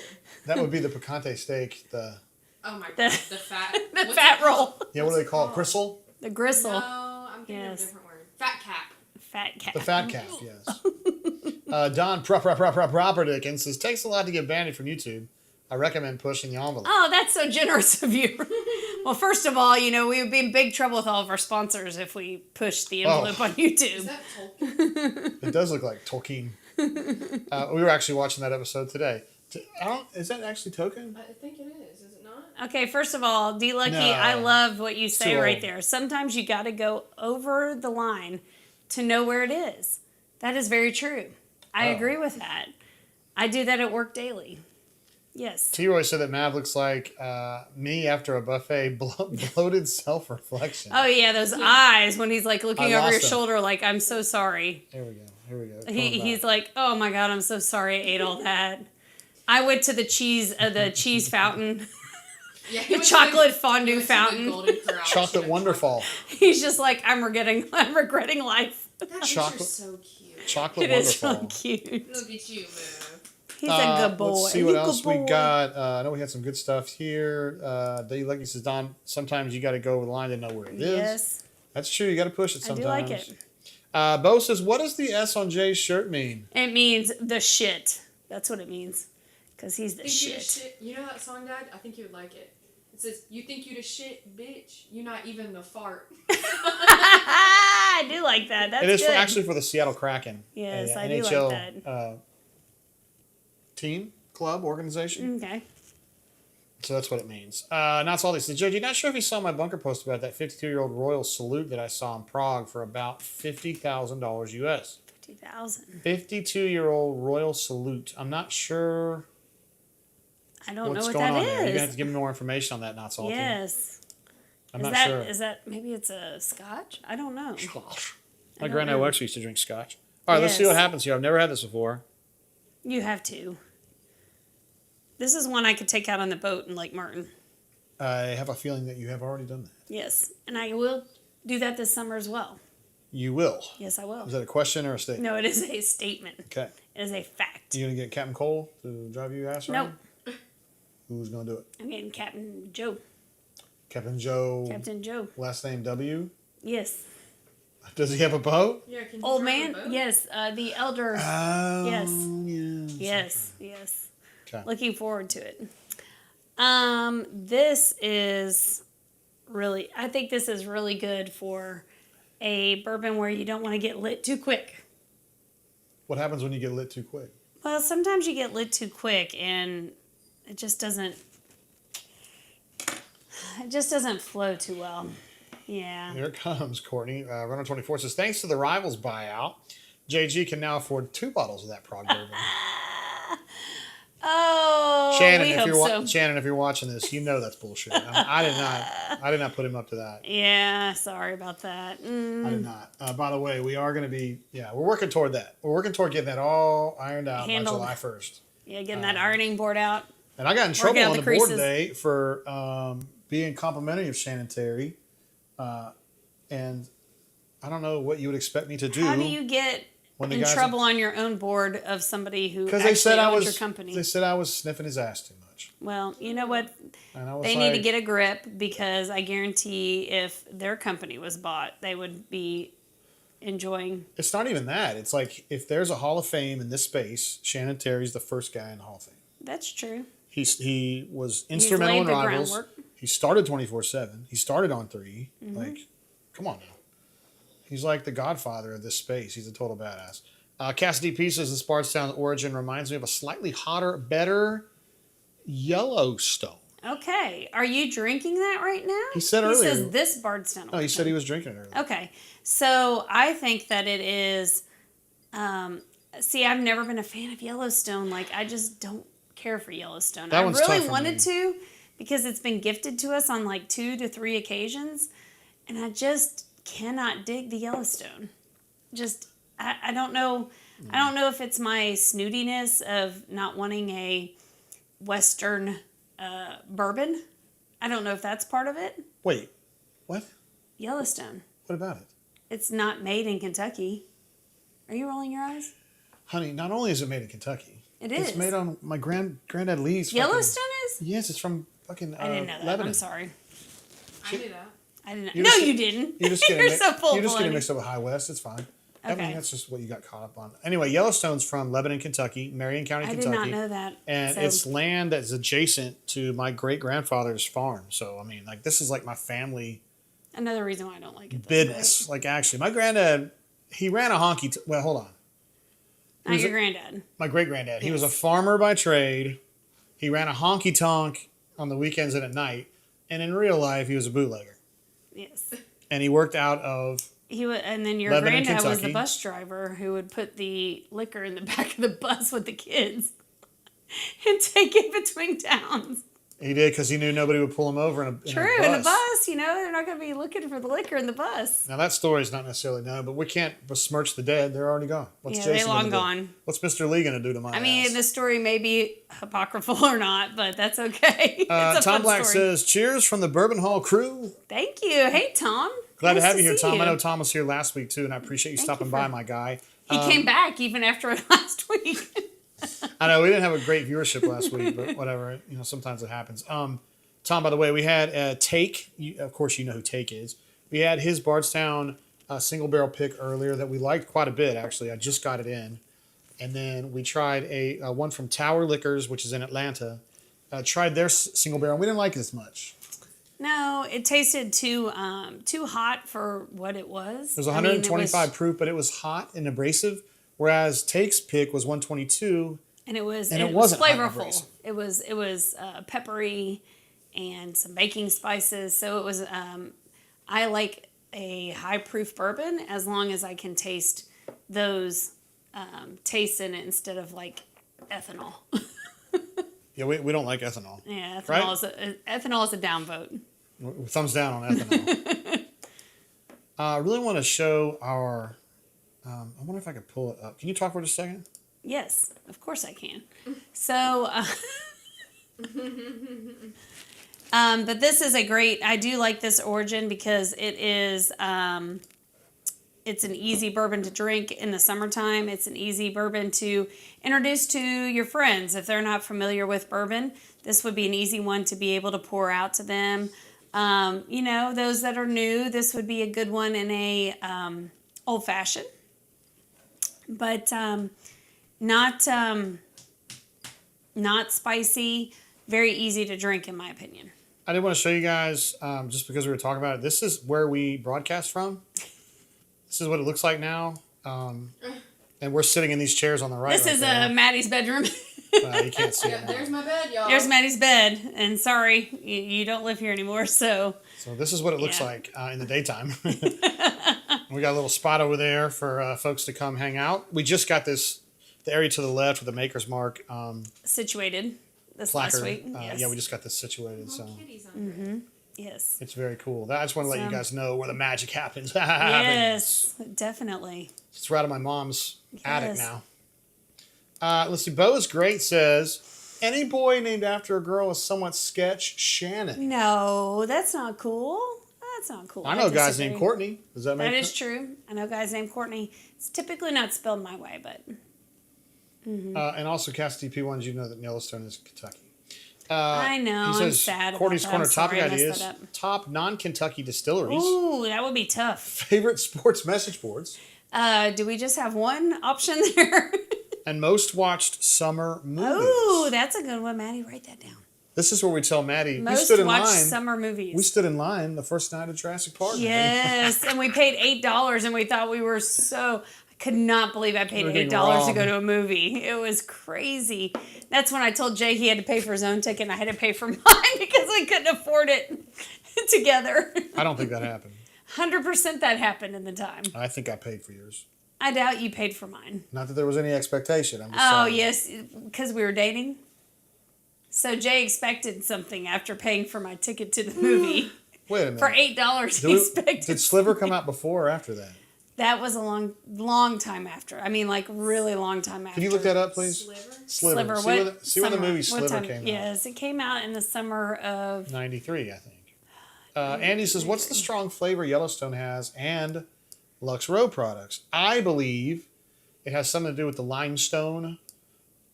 picante steak. The Oh my god, the fat. The what's fat it roll. called? yeah, what do they call it? Gristle? The gristle. No, I'm thinking of a Yes. different word. Fat cap. Fat cat. The fat calf, yes. Don Proper Dickens says, "Takes a lot to get banned from YouTube. I recommend pushing the envelope." Oh, that's so generous of you. Well, first of all, we would be in big trouble with all of our sponsors if we pushed the envelope on Is YouTube. that Tolkien? It does look like Tolkien. We were actually watching that episode today. Is that actually Token? I think it is it not? Okay, first of all, D Lucky, No. I love what you say Too right old. there. Sometimes you got to go over the line to know where it is. That is very true. I Oh. agree with that. I do that at work daily. Yes. T-Roy said that Mav looks like me after a buffet, bloated self-reflection. Oh yeah, those eyes when he's like looking I over your lost him. shoulder, like I'm so sorry. Here we go. He's like, oh my god, I'm so sorry I ate all that. I went to the cheese fountain, Yeah, the chocolate fondue he went to the fountain. Golden Corral. Chocolate Wonderful. He's just like, I'm regretting life. That picture's Chocolate- so cute. Chocolate It is Wonderful. so cute. Look at you, man. He's a good boy. Let's see what He's a else good we boy. got. I know we had some good stuff here. Dave Lucky says, "Don, sometimes you got to go over the line to know where it is." Yes, That's true. You got to push it I do sometimes. like it. Bo says, "What does the S on Jay's shirt mean?" It means the shit. That's what it means. Because he's the Think you the shit. shit. You know that song, Dad? I think you would like it. It says, "You think you the shit, bitch? You not even the fart." I do like that. That's It is good. actually for the Seattle Kraken. Yes, a I do like NHL, that. Team, club, organization. Okay. So that's what it means. Not salty says, "Judge, you're not sure if you saw my bunker post about that 52-year-old Royal Salute that I saw in Prague for about $50,000 US. 50,000. 52-year-old Royal Salute. I'm not sure I don't what's know what going that on there. You're gonna have is. to give me more information on that. Not salty. Yes. I'm is not that sure. is that maybe it's a scotch? I don't know. My don't granddad know. actually used to drink scotch. All right, let's see what Yes. happens here. I've never had this before. You have to. This is one I could take out on the boat in Lake Martin. I have a feeling that you have already done that. Yes, and I will do that this summer as well. You will. Yes, I will. Is that a question or a statement? No, it is a statement. Okay. It is a fact. You gonna get Captain Cole to drive you ass around? Nope. Who's gonna do it? I'm getting Captain Joe. Captain Joe. Captain Joe. Last name W. Yes. Does he have a boat? Yeah, can you Old drive a man. boat? Yes. The elder. Oh. Yes. Yes. Yes. Yes. Okay. Looking forward to it. This is really, I think this is really good for a bourbon where you don't want to get lit too quick. What happens when you get lit too quick? Well, sometimes you get lit too quick and it just doesn't flow too well. Yeah. Here it comes, Courtney. Runner 24 says, "Thanks to the Rivals buyout, JG can now afford 2 bottles of that Prague bourbon." Oh, Shannon, we if hope you're so. Shannon, if you're watching this, you know that's bullshit. I did not put him up to that. Yeah, sorry about that. I did not. By the way, we are going to be, we're working toward that. We're working toward getting that all ironed out Handled. by July 1st. Yeah, getting that ironing board out. And I got in trouble out on the the board creases. today for being complimentary of Shannon Terry. And I don't know what you would expect me to do. How do you get when the in guys trouble on your own board of somebody who Because actually they said owns your company? They said I was sniffing his ass too much. Well, you know what? And I was They need to like, get a grip, because I guarantee if their company was bought, they would be enjoying. It's not even that. It's like, if there's a Hall of Fame in this space, Shannon Terry's the first guy in the Hall of Fame. That's true. He was instrumental laid in the Rivals. groundwork. He started 24/7. He started on 3. Mm-hmm. Like, come on now. He's like the godfather of this space. He's a total badass. Cassidy P says this Bardstown origin reminds me of a slightly hotter, better Yellowstone. Okay. Are you drinking that right now? He said He earlier. says this Bardstown. No, he said he was drinking it earlier. Okay. So I think that it is. See, I've never been a fan of Yellowstone. Like, I just don't care for Yellowstone. That I one's really tough for wanted me. to, because it's been gifted to us on like 2 to 3 occasions, and I just cannot dig the Yellowstone. Just, I don't know. I don't know if it's my snootiness of not wanting a Western bourbon. I don't know if that's part of it. Wait, what? Yellowstone. What about it? It's not made in Kentucky. Are you rolling your eyes? Honey, not only is it made in Kentucky, It it's is. made on my granddad Lee's. Yellowstone is? Yes, it's from fucking I didn't know that. Lebanon. I'm sorry. I knew that. I didn't know. You're No, just- you didn't. You're just getting You're so full You're just of getting baloney. mixed up with High West. It's fine. I Okay. mean, that's just what you got caught up on. Anyway, Yellowstone's from Lebanon, Kentucky, Marion County, I did Kentucky. not know that. And So- it's land that's adjacent to my great grandfather's farm. So I mean, like, this is like my family Another reason why I don't like it. business. Like, actually, my granddad, he ran a honky. Well, hold on. Not your granddad. My great granddad. He was a Yes. farmer by trade. He ran a honky tonk on the weekends and at night. And in real life, he was a bootlegger. Yes. And he worked out of. He would, and then your Lebanon, granddad was the Kentucky. bus driver who would put the liquor in the back of the bus with the kids and take it between towns. He did because he knew nobody would pull him over in a True, bus. in a bus, you know, they're not going to be looking for the liquor in the bus. Now that story is not necessarily known, but we can't besmirch the dead. They're already gone. What's Yeah, Jason they're long gonna do? gone. What's Mr. Lee going to do to my I mean, ass? the story may be apocryphal or not, but that's okay. It's a Tom fun Black story. says, cheers from the Bourbon Hall crew. Thank you. Hey, Tom. Glad Nice to have you here, see Tom. I know Tom was here last week, too, and I appreciate you Thank stopping you by, for- my guy. He came back even after last week. I know we didn't have a great viewership last week, but whatever. You know, sometimes it happens. Tom, by the way, we had Take. Of course, you know who Take is. We had his Bardstown single barrel pick earlier that we liked quite a bit, actually. I just got it in. And then we tried a one from Tower Liquors, which is in Atlanta. Tried their single barrel. We didn't like it as much. No, it tasted too hot for what it was. It was 125 proof, but it was hot and abrasive. Whereas Take's pick was 122. and it was and it it was wasn't hot and flavorful. It was peppery and some baking spices. So it was. I like a high proof bourbon as long as I can taste those tastes in it instead of like ethanol. Yeah, we don't like ethanol. Yeah, ethanol Right? ethanol is a downvote. Thumbs down on ethanol. I really want to show our. I wonder if I could pull it up. Can you talk for just a second? Yes, of course I can. So, but this is a great. I do like this origin because it is. It's an easy bourbon to drink in the summertime. It's an easy bourbon to introduce to your friends if they're not familiar with bourbon. This would be an easy one to be able to pour out to them. You know, those that are new, this would be a good one in a old fashioned, but not spicy. Very easy to drink, in my opinion. I did want to show you guys, just because we were talking about it. This is where we broadcast from. This is what it looks like now. And we're sitting in these chairs on the right. This is Maddie's bedroom. You can't see it. Yeah, now. there's my bed, y'all. There's Maddie's bed, and sorry, you don't live here anymore, so. So this is what it looks Yeah. like in the daytime. We got a little spot over there for folks to come hang out. We just got this the area to the left with the Maker's Mark Situated this placard. last week. Yes. Yeah, we just got this situated, so Kitties under it. Yes. it's very cool. I just want to let you guys know where the magic happens. Yes, definitely. It's right in my mom's attic Yes. now. Let's see. Bo is Great says, any boy named after a girl is somewhat sketch. Shannon. No, that's not cool. That's not cool. I know guys disagree. named Courtney. Does that make That sense? is true. I know guys named Courtney. It's typically not spelled my way, but And also, Cassie P wanted you to know that Yellowstone is Kentucky. I know. He I'm says, sad. Courtney's about that. Corner I'm sorry I topic messed ideas. that up. Top non-Kentucky distilleries. Ooh, that would be tough. Favorite sports message boards. Do we just have one option there? And most watched summer movies. Ooh, that's a good one, Maddie. Write that down. This is where we tell Maddie, we Most stood in watched line. summer movies. We stood in line the first night of Jurassic Park. Maddie. Yes, and we paid $8, and we thought we were so. I could not believe I paid We're getting $8 to go robbed. to a movie. It was crazy. That's when I told Jay he had to pay for his own ticket, and I had to pay for mine because we couldn't afford it together. I don't think that happened. 100% that happened in the time. I think I paid for yours. I doubt you paid for mine. Not that there was any expectation. I'm just Oh, saying. yes, because we were dating. So Jay expected something after paying for my ticket to the movie. Wait a minute. For $8, he expected. Did Sliver come out before or after that? That was a long time after. I mean, like, really long time after. Can you look that up, please? Sliver? Sliver. See when the summer- movie what Sliver time- came out. Yes, it came out in the summer of... 93, I think. Andy says, what's the strong flavor Yellowstone has and Lux Row products? I believe it has something to do with the limestone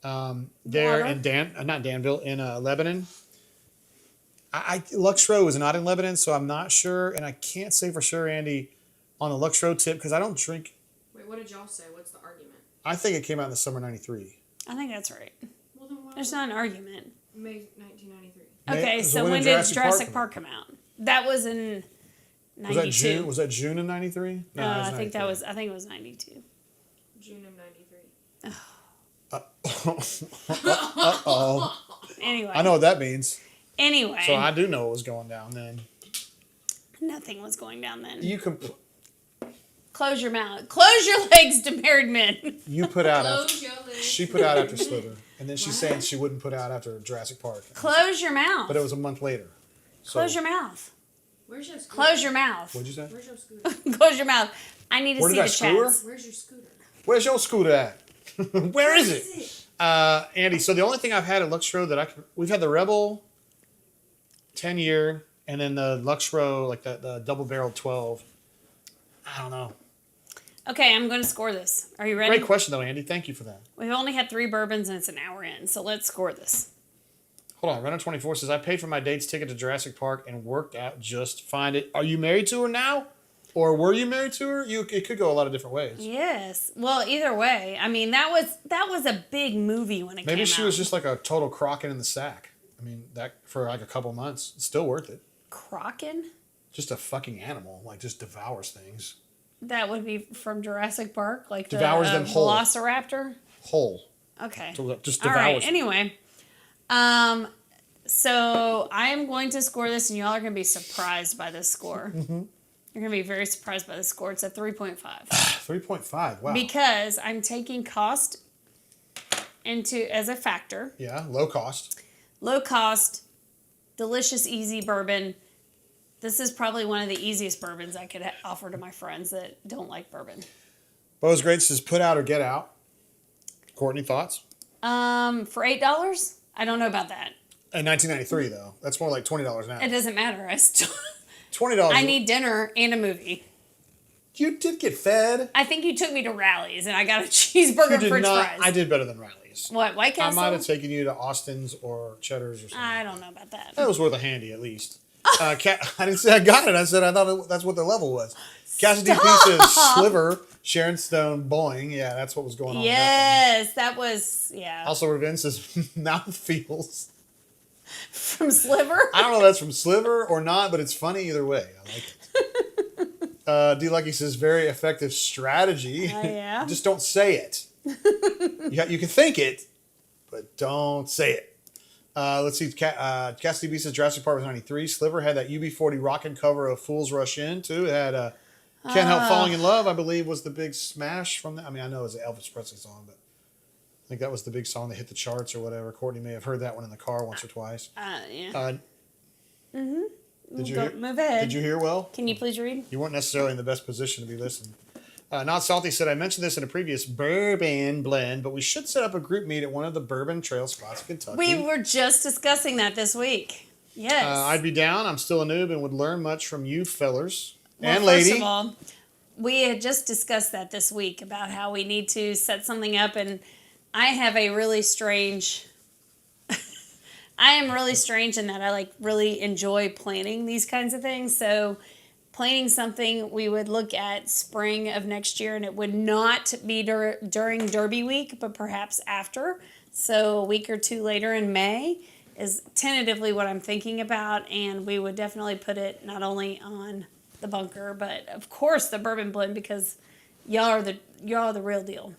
there Water? in not Danville, in Lebanon. Lux Row is not in Lebanon, so I'm not sure, and I can't say for sure, Andy, on the Lux Row tip, because I don't drink. Wait, what did y'all say? What's the argument? I think it came out in the summer 93. I think that's right. Well, then why There's not an argument. May 1993. Okay, So so when when did did Jurassic Jurassic Park Park come out? That was in 92. Was that June? Was that June of 93? No, it was I think 93. I think it was 92. June of 93. Uh-oh. Anyway. I know what that means. Anyway. So I do know what was going down then. Nothing was going down then. You can Close your mouth. Close your legs to married men. you put out Close after, your legs. she put out after Sliver, and then she's saying she wouldn't put out after Jurassic Park. Close your mouth. But it was a month later. So, Close your mouth. Where's your scooter? Close your mouth. What'd you say? Where's your scooter? Close your mouth. I need to Where see did I the screw her? chats. Where's your scooter? Where's your scooter at? Where is it? Andy, so the only thing I've had at Lux Row that we've had the Rebel 10-year, and then the Lux Row, like the double barrel 12. I don't know. Okay, I'm going to score this. Are you ready? Great question though, Andy. Thank you for that. We've only had 3 bourbons and it's an hour in, so let's score this. Hold on, Runner 24 says, I paid for my date's ticket to Jurassic Park and worked out just fine. Are you married to her now? Or were you married to her? It could go a lot of different ways. Yes. Well, either way, I mean that was a big movie when it came out. Maybe she was just like a total crocken in the sack. I mean, that for like a couple months. It's still worth it. Kraken? Just a fucking animal. Like, just devours things. That would be from Jurassic Park, like Devours the them whole. Velociraptor. Whole. Okay. Just All devours right. them. Anyway, so I am going to score this, and y'all are going to be surprised by this score. Mm-hmm. You're going to be very surprised by the score. It's a 3.5 3.5. Wow. because I'm taking cost as a factor. Yeah, low cost. Low cost, delicious, easy bourbon. This is probably one of the easiest bourbons I could offer to my friends that don't like bourbon. Bo's Great says, put out or get out. Courtney, thoughts? For $8, I don't know about that. In 1993, though. That's more like $20 now. It doesn't matter. I still $20. I need dinner and a movie. You did get fed. I think you took me to Rally's and I got a cheeseburger You and did french not. fries. I did better than Riley's. What, White I Castle? might have taken you to Austin's or Cheddar's or something. I don't know about that. That was worth a handy, at least. I didn't say I got it. I said I thought that's what the level was. Cassidy P says Sliver, Sharon Stone, Boing. Yeah, that's what was going on. Yes, that was, yeah. Also, Revenge says Mouthfeels. From Sliver? I don't know if that's from Sliver or not, but it's funny either way. I like it. D. Lucky says very effective strategy. Oh, yeah? Just don't say it. You can think it, but don't say it. Let's see. Cassidy B says Jurassic Park was 93. Sliver had that UB40 rockin' cover of Fools Rush In, too. It had Can't Help Falling in Love, I believe, was the big smash from that. I mean, I know it was an Elvis Presley song, but I think that was the big song that hit the charts or whatever. Courtney may have heard that one in the car once or twice. Yeah. Did you Go- hear? move ahead. Did you hear well? Can you please read? You weren't necessarily in the best position to be listening. Not Salty said, I mentioned this in a previous bourbon blend, but we should set up a group meet at one of the bourbon trail spots in Kentucky. We were just discussing that this week. Yes. I'd be down. I'm still a noob and would learn much from you fellers Well, and lady. First of all, we had just discussed that this week about how we need to set something up, and I have a really strange. I am really strange in that I really enjoy planning these kinds of things. So, planning something we would look at spring of next year, and it would not be during Derby week, but perhaps after. So, a week or two later in May is tentatively what I'm thinking about, and we would definitely put it not only on the bunker, but of course the bourbon blend, because y'all are the real deal.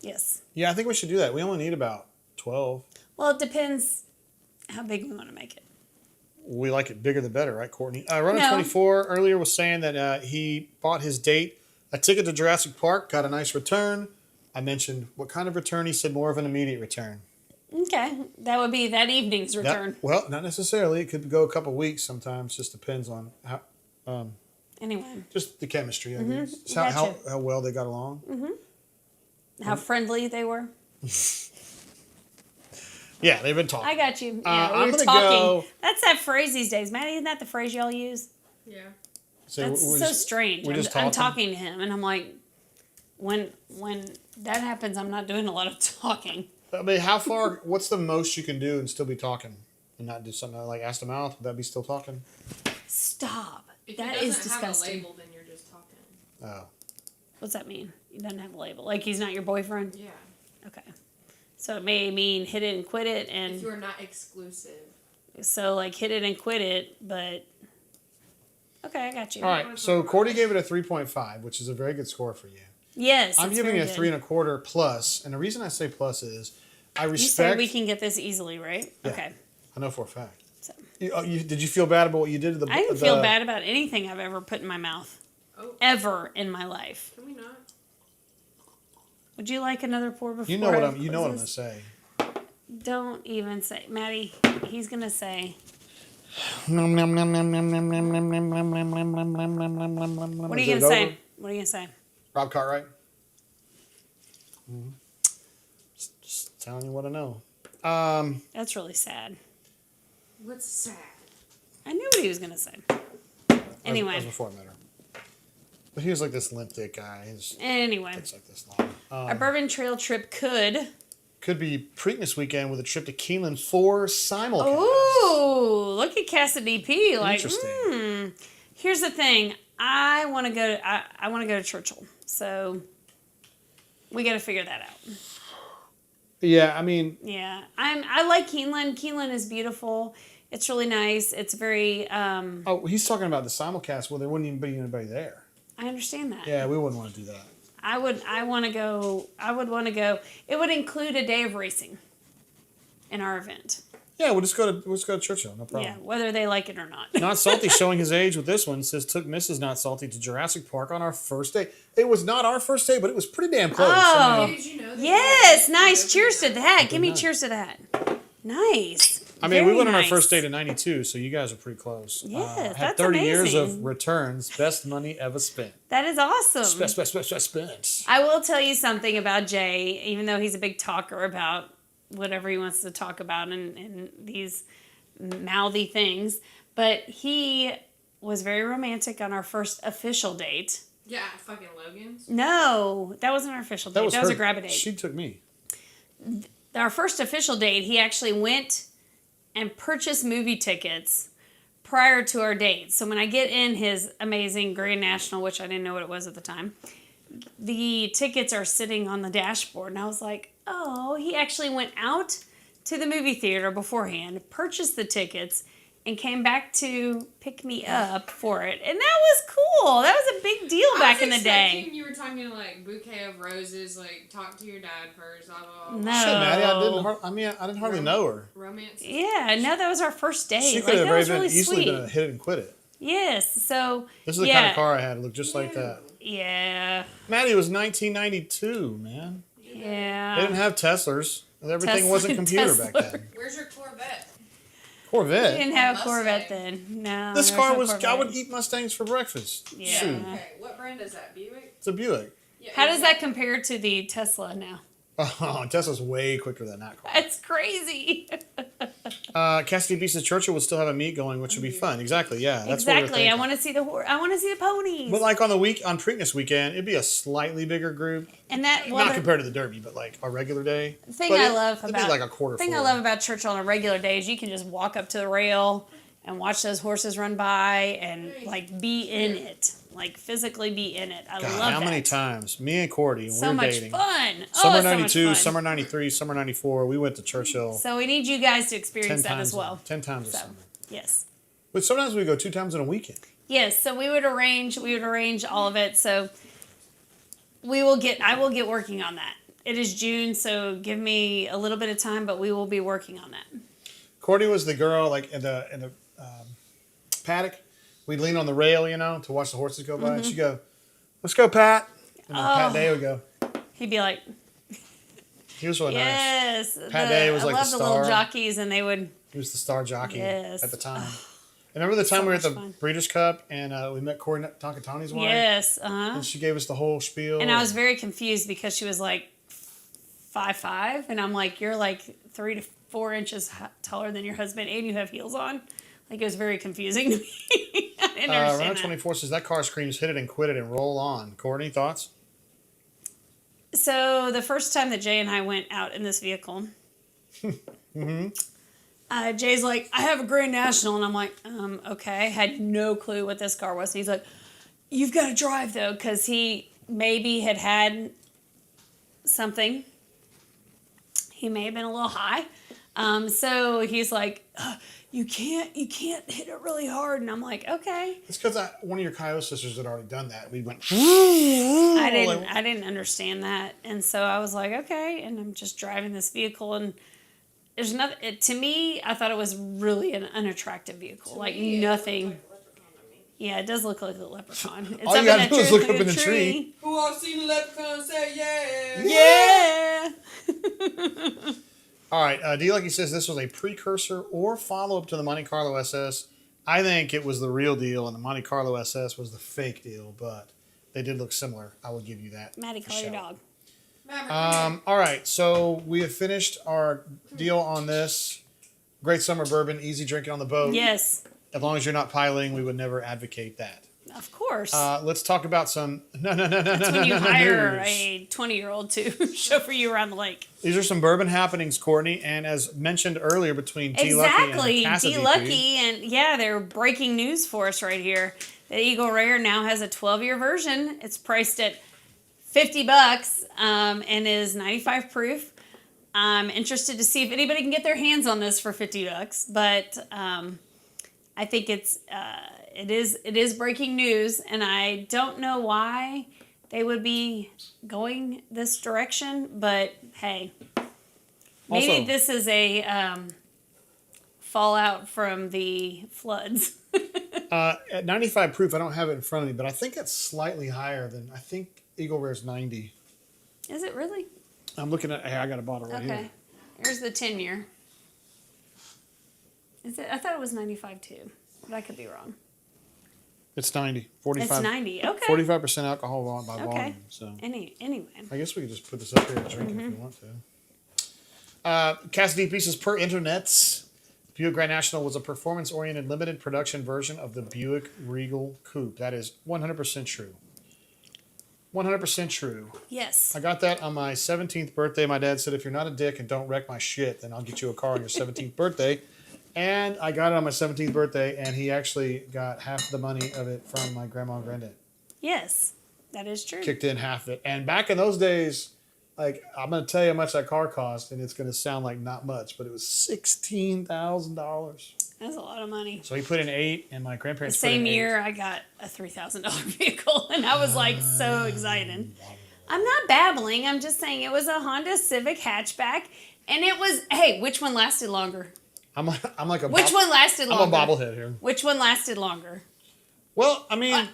Yes. Yeah, I think we should do that. We only need about 12. Well, it depends how big we want to make it. We like it bigger the better, right, Courtney? Runner No. 24 earlier was saying that he bought his date a ticket to Jurassic Park, got a nice return. I mentioned what kind of return. He said more of an immediate return. Okay, that would be that evening's return. Well, not necessarily. It could go a couple weeks sometimes. Just depends on how, Anyway, just the chemistry. I guess. Just Gotcha. how well they got along. how friendly they were. Yeah, they've been talking. I got you. Yeah, I'm we were gonna talking. go- That's that phrase these days, Maddie. Isn't that the phrase y'all use? Yeah. So That's we're so just- strange. we're just I'm talking? talking to him, and I'm like, when that happens, I'm not doing a lot of talking. I mean, how far? What's the most you can do and still be talking, and not do something like ask them out? Would that be still talking? Stop. If That he is doesn't have a disgusting. label, then you're just talking. Oh, What's that mean? He doesn't have a label. Like he's not your boyfriend? Yeah. Okay. So it may mean hit it and quit it, If and you're not exclusive. so like hit it and quit it, but okay, I got you. all right. So Courtney gave it a 3.5, which is a very good score for you. Yes, I'm it's giving very it a good. 3.25 plus, and the reason I say plus is I You respect. said we can get this easily, right? Yeah. Okay. I know for a fact. So Did you feel bad about what you did to the? I didn't feel bad about anything I've ever put in my mouth, Oh, ever in my life. can we not? Would you like another pour before? You know what I I'm. You know what I'm close gonna this? say. Don't even say, Maddie. He's gonna say. What What are you gonna say? What are you gonna say? Rob Cartwright. Just telling you what I know. That's really sad. What's sad? I knew what he was gonna say. Anyway. That was before I met her. But he was like this limp dick guy. His Anyway, dick's like this long. our bourbon trail trip could. Could be Preakness weekend with a trip to Keeneland for simulcast. Ooh, look at Cassidy P. Like, Interesting. Here's the thing. I want to go. I want to go to Churchill. So we got to figure that out. Yeah, I mean, Yeah, I like Keeneland. Keeneland is beautiful. It's really nice. It's very. oh, he's talking about the simulcast. Well, there wouldn't even be anybody there. I understand that. Yeah, we wouldn't want to do that. I want to go. I would want to go. It would include a day of racing in our event. Yeah, we'll just go to Churchill. No problem. Yeah, whether they like it or not. Not Salty showing his age with this one says took Mrs. Not Salty to Jurassic Park on our first date. It was not our first date, but it was pretty damn close. Oh. Did you know that? Yes, they nice. opened Cheers to up? that. Give me nice. cheers to that. Nice. I mean, we Very went on our nice. first date in '92, so you guys are pretty close. Yes, had that's 30 years amazing. of returns. Best money ever spent. That is awesome. Spent. I will tell you something about Jay, even though he's a big talker about whatever he wants to talk about and these mouthy things, but he was very romantic on our first official date. Yeah, fucking Logan's. No, that wasn't our official date. That was her. a grab a date. She took me. Our first official date, he actually went and purchased movie tickets prior to our date. So when I get in his amazing Grand National, which I didn't know what it was at the time, the tickets are sitting on the dashboard. And I was like, oh, he actually went out to the movie theater beforehand, purchased the tickets, and came back to pick me up for it. And that was cool. That was a big deal back in the day. You were talking like bouquet of roses, like talk to your dad first, blah blah blah. No. Shit, Maddie, I didn't hardly know her. Romance. Yeah, no, that was our first date. She Like, could have that was very really easily sweet. been a hit it and quit it. Yes, so This is the kind of car I had. It looked just like that. Yeah. Maddie, it was 1992, man. Yeah. They didn't have Teslas. Everything Tesla- wasn't computer back Tesla. then. Where's your Corvette? We Corvette. didn't have a Mustang. Corvette then. No. This there's car no was. I Corvette. would eat Mustangs for breakfast. Yeah. Shoot, Okay, what brand is that? Buick? it's a Buick. Yeah, How does that compare to the Tesla now? Oh, Tesla's way quicker than that car. That's crazy. Cassidy B says Churchill would still have a meet going, which would be fun. Exactly. Yeah. That's What Exactly. we're I want to see the I want to see the ponies. But like on Preakness weekend, it'd be a slightly bigger group. and that Not compared to the Derby, but like a regular day. the thing But I love it'd about be like a quarter. thing I full. love about Churchill on a regular day is you can just walk up to the rail and watch those horses run by and like be in it, like physically be in it. I God, love how that. many times me and Cordy, when So we were much dating, fun. summer so much '92, fun. summer '93, summer '94, we went to Churchill So we need you guys to 10 experience that times. as well. 10 times a So summer. yes. But sometimes we go 2 times in a weekend. Yes, so we would arrange all of it. So I will get working on that. It is June, so give me a little bit of time, but we will be working on that. Courtney was the girl like in the paddock. We'd lean on the rail, to watch the horses go by, Mm-hmm. and she'd go, "Let's go, Pat." And then Pat Oh. Day would go. He'd be like, He was really nice. yes. Pat Day was I like love the the little star. jockeys, and they would, He was the star jockey Yes. at the time. And remember the time So we were at the much fun. Breeders' Cup and we met Corey Takatani's wife? yes, And she gave us the whole spiel. And I was very confused because she was like 5'5", and I'm like, you're like 3 to 4 inches taller than your husband, and you have heels on. Like, it was very confusing to me. I didn't understand Round that. 24 says that car screams hit it and quit it and roll on. Courtney, thoughts? So the first time that Jay and I went out in this vehicle, Jay's like, I have a Grand National, and I'm like, okay. Had no clue what this car was. And he's like, you've got to drive though, because he maybe had something. He may have been a little high. So he's like, you can't hit it really hard. And I'm like, okay. It's because one of your Coyote sisters had already done that. We went. I didn't understand that. And so I was like, okay. And I'm just driving this vehicle, and there's nothing, to me, I thought it was really an unattractive vehicle. Like Me, it nothing. looked like Leprechaun to me. Yeah, it does look like a leprechaun. It's All you gotta do is look up in the tree. Who all seen a leprechaun say yeah? Yeah. All right. D Lucky says this was a precursor or follow up to the Monte Carlo SS. I think it was the real deal, and the Monte Carlo SS was the fake deal, but they did look similar. I will give you that. Maddie, for call your sure. dog. Maverick, All right, so we have finished our deal on this. Great summer bourbon, easy drinking on the boat. Yes, As long as you're not piloting, we would never advocate that. of course. Let's talk about some. No. That's when you hire a 20-year-old to chauffeur you around the lake. These are some bourbon happenings, Courtney, and as mentioned earlier, between D Lucky Exactly, and Cassidy D Lucky, and yeah, they're breaking news for us right here. The Eagle Rare now has a 12-year version. It's priced at $50 and is 95 proof. I'm interested to see if anybody can get their hands on this for $50, but I think it is breaking news, and I don't know why they would be going this direction, but hey, maybe Also- this is a fallout from the floods. At 95 proof, I don't have it in front of me, but I think it's slightly higher than. I think Eagle Rare's 90. Is it really? I'm looking at. Hey, I got a bottle right Okay. here. Here's the 10-year. Is it? I thought it was 95 too, but I could be wrong. It's 90. 45. It's 90. Okay. 45% alcohol by Okay. volume. So Anyway. I guess we could just put this up here and drink it if we want to. Cassidy P says per internets, Buick Grand National was a performance-oriented limited production version of the Buick Regal Coupe. That is 100% true. 100% true. Yes. I got that on my 17th birthday. My dad said, if you're not a dick and don't wreck my shit, then I'll get you a car on your 17th birthday. And I got it on my 17th birthday, and he actually got half the money of it from my grandma and granddad. Yes. That is true. Kicked in half of it. And back in those days, like, I'm going to tell you how much that car cost, and it's going to sound like not much, but it was $16,000. That's a lot of money. So he put in 8, and my The grandparents put same in 8. year, I got a $3,000 vehicle, and I was like so excited. I'm not babbling. I'm just saying it was a Honda Civic hatchback, and it was. Hey, which one lasted longer? I'm like a Which one lasted longer? I'm a bobblehead here. Which one lasted longer? Well, I mean,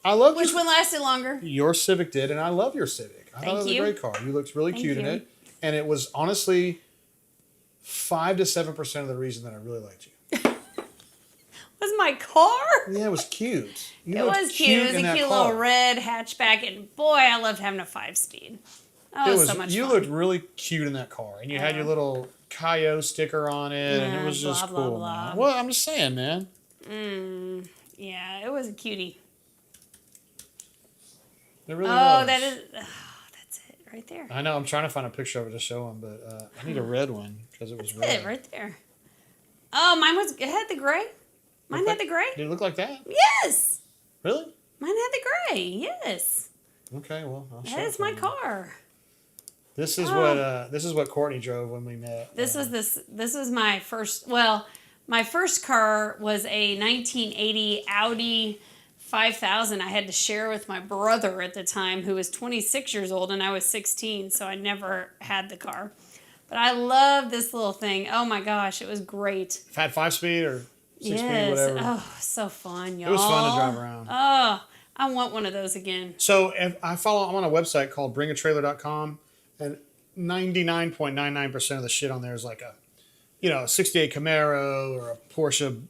I love Which one lasted longer? Your Civic did, and I love your Civic. I thought it was a great car. You looked really cute in it, and it was honestly 5 to 7% of the reason that I really liked you. Was my car? Yeah, it was cute. It was cute. It was a cute little red hatchback, and boy, I loved having a 5-speed. Oh, it was so much fun. You looked really cute in that car, and you had your little Caillou sticker on it, and it was just blah, cool. blah, blah. Well, I'm just saying, man. Yeah, it was a cutie. It really was. That's it right there. I know. I'm trying to find a picture of it to show him, but I need a red one because it was red. That's it right there. Oh, it had the gray. Mine had the gray. Did it look like that? Yes. Really? Mine had the gray. Yes. Okay, well, I'll show That is my car. This is what Courtney drove when we met. This was my first. Well, my first car was a 1980 Audi 5000. I had to share with my brother at the time, who was 26 years old, and I was 16, so I never had the car. But I love this little thing. Oh my gosh, it was great. Had 5-speed or 6-speed, whatever. Oh, so fun, y'all. It was fun to drive around. Oh, I want one of those again. So I'm on a website called bringatrailer.com, and 99.99% of the shit on there is like a 68 Camaro or a Porsche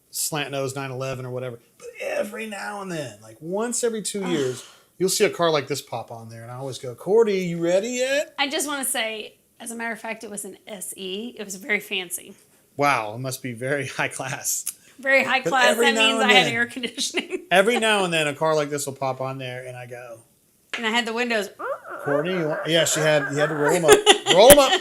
slant nose 911 or whatever. But every now and then, like once every 2 years, you'll see a car like this pop on there, and I always go, Cordy, you ready yet? I just want to say, as a matter of fact, it was an SE. It was very fancy. Wow, it must be very high class. Very high class. That means I had air conditioning. Every now and then, a car like this will pop on there, and I go. And I had the windows. Courtney, you had to roll them up. Roll them up.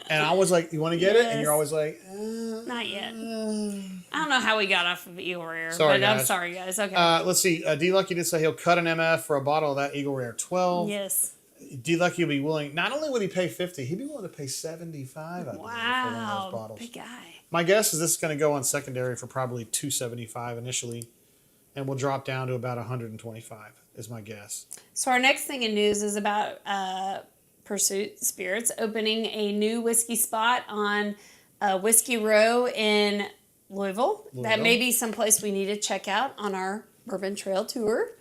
And I was like, you want to get it? And you're always like, not yet. I don't know how we got off of Eagle Rare. Sorry, but guys. I'm sorry, guys. Okay. Let's see. D Lucky did say he'll cut an MF for a bottle of that Eagle Rare 12. Yes. D Lucky will be willing. Not only would he pay $50, he'd be willing to pay $75. I believe, for one of those bottles. Big guy. My guess is this is going to go on secondary for probably $275 initially, and will drop down to about $125. Is my guess. So our next thing in news is about Pursuit Spirits opening a new whiskey spot on Whiskey Row in Louisville. That may be someplace we need to check out on our Bourbon Trail tour.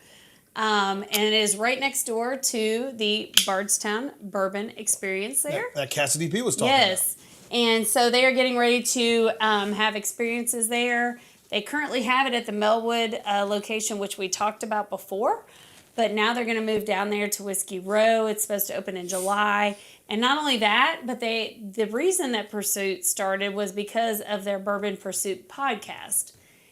And it is right next door to the Bardstown Bourbon Experience there. That Cassidy P was talking about. Yes. And so they are getting ready to have experiences there. They currently have it at the Melwood location, which we talked about before. But now they're going to move down there to Whiskey Row. It's supposed to open in July. And not only that, but the reason that Pursuit started was because of their Bourbon Pursuit podcast.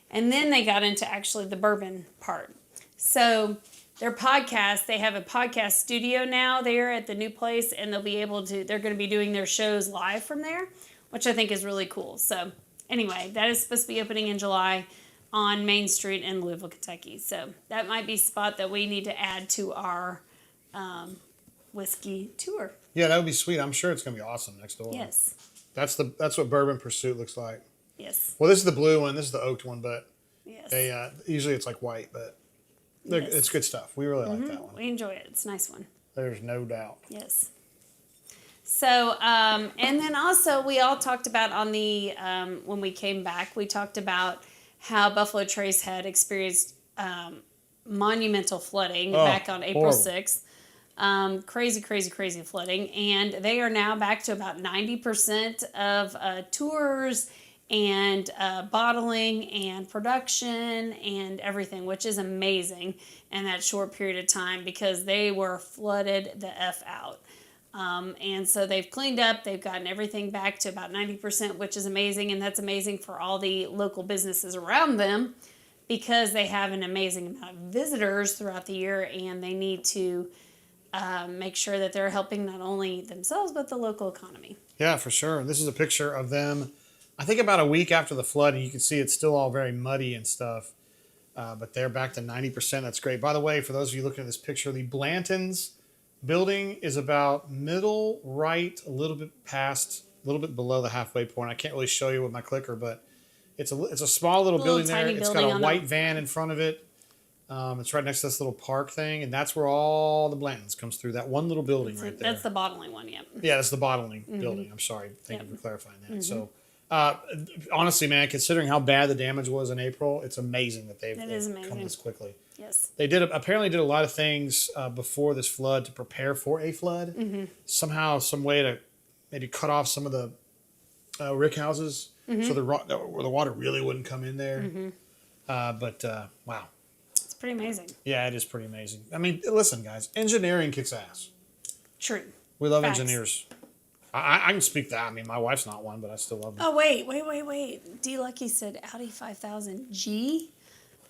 And then they got into actually the bourbon part. So their podcast, they have a podcast studio now there at the new place, and they're going to be doing their shows live from there, which I think is really cool. So anyway, that is supposed to be opening in July on Main Street in Louisville, Kentucky. So that might be a spot that we need to add to our whiskey tour. Yeah, that would be sweet. I'm sure it's going to be awesome next door. Yes. That's what Bourbon Pursuit looks like. Yes. Well, this is the blue one. This is the oaked one, but yes. they usually it's like white, but it's good stuff. We really like that one. We enjoy it. It's a nice one. There's no doubt. Yes. So, and then also we all talked about on the, when we came back, we talked about how Buffalo Trace had experienced monumental flooding back on April 6th. Crazy flooding. And they are now back to about 90% of tours and bottling and production and everything, which is amazing in that short period of time because they were flooded the F out. And so they've cleaned up, they've gotten everything back to about 90%, which is amazing. And that's amazing for all the local businesses around them because they have an amazing amount of visitors throughout the year and they need to make sure that they're helping not only themselves, but the local economy. Yeah, for sure. This is a picture of them, I think about a week after the flood, and you can see it's still all very muddy and stuff. But they're back to 90%. That's great. By the way, for those of you looking at this picture, the Blanton's building is about middle right, a little bit below the halfway point. I can't really show you with my clicker, but it's a small little building there. It's got a white van in front of it. It's right next to this little park thing, and that's where all the Blantons comes through. That one little building right there. That's the bottling one, yep. Yeah, that's the bottling building. I'm sorry. Thank you for clarifying that. So Honestly, man, considering how bad the damage was in April, it's amazing that they've It is come amazing. this quickly. Yes. They apparently did a lot of things before this flood to prepare for a flood. Mm-hmm. Somehow, some way to maybe cut off some of the rick houses so where the water really wouldn't come in there. But wow. It's pretty amazing. Yeah, it is pretty amazing. I mean, listen, guys, engineering kicks ass. True. We love Facts. engineers. I can speak that. I mean, my wife's not one, but I still love them. Oh, wait. D Lucky said Audi 5000G.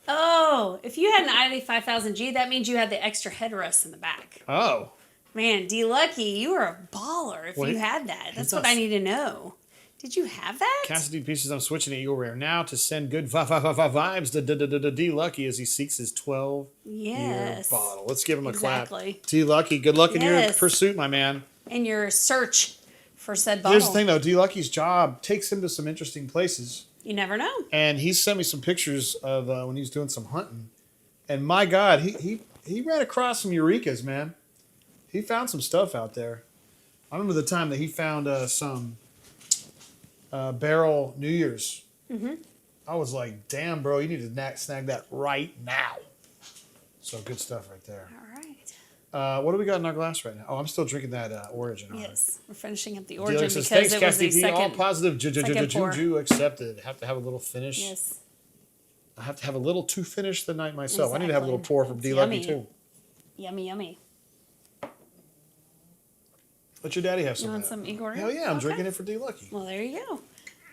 Oh, if you had an Audi 5000G, that means you had the extra headrest in the back. Oh. Man, D Lucky, you were a baller if Wait, you had that. That's what does. I need to know. Did you have that? Cassidy P says, I'm switching to Eagle Rare now to send good vibes to D Lucky as he seeks his 12-year Yes. bottle. Let's give him a Exactly. clap. D Lucky, good luck in your Yes. pursuit, my man. In your search for said bottle. Here's the thing, though. D Lucky's job takes him to some interesting places. You never know. And he sent me some pictures of when he was doing some hunting. And my God, he ran across some Eurekas, man. He found some stuff out there. I remember the time that he found some barrel New Year's. Mm-hmm. I was like, damn, bro, you need to snag that right now. So good stuff right there. All right. What do we got in our glass right now? Oh, I'm still drinking that Origin. Yes, we're finishing up the Dealer Origin says, because thanks, it was Cassie the P. All second. positive second pour. juju accepted. Have to have a little finish. Yes. I have to have a little to finish the night myself. I need to have a little Exactly. pour from It's D Lucky yummy. too. Yummy, yummy. Let your daddy have some. You want of that. some Igor? Hell yeah, I'm Okay. drinking it for D Lucky. Well, there you go.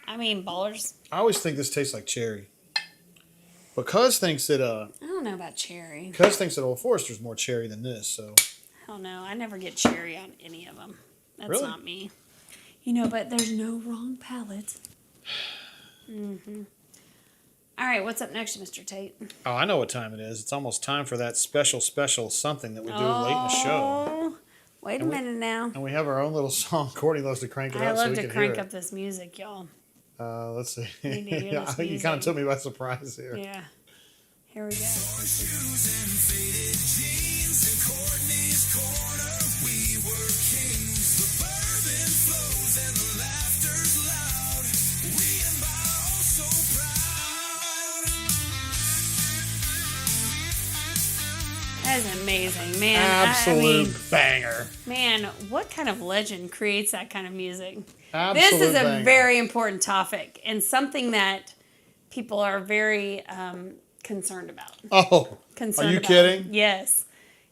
I mean, ballers. I always think this tastes like cherry. But Cuz thinks that I don't know about cherry. Old Forester's more cherry than this, so I don't know. I never get cherry on any of them. That's Really? not me. You know, but there's no wrong palate. Mm-hmm. All right, what's up next, Mr. Tate? oh, I know what time it is. It's almost time for that special something that we do late in the show. Oh, wait a And we- minute now. And we have our own little song. Courtney loves to crank it I up so love we to can crank hear up this music, y'all. it. Let's see. Need to hear this you kind music. of took me by surprise here. Yeah. Here we go. Shoes and faded jeans in Courtney's corner. We were kings. The bourbon flows and the laughter's loud. We and oh so proud. That is amazing, man. Absolute I banger. mean, man, what kind of legend creates that kind of music? Absolute This is a banger. very important topic and something that people are very concerned about. Oh, Concerned are you about. kidding? Yes.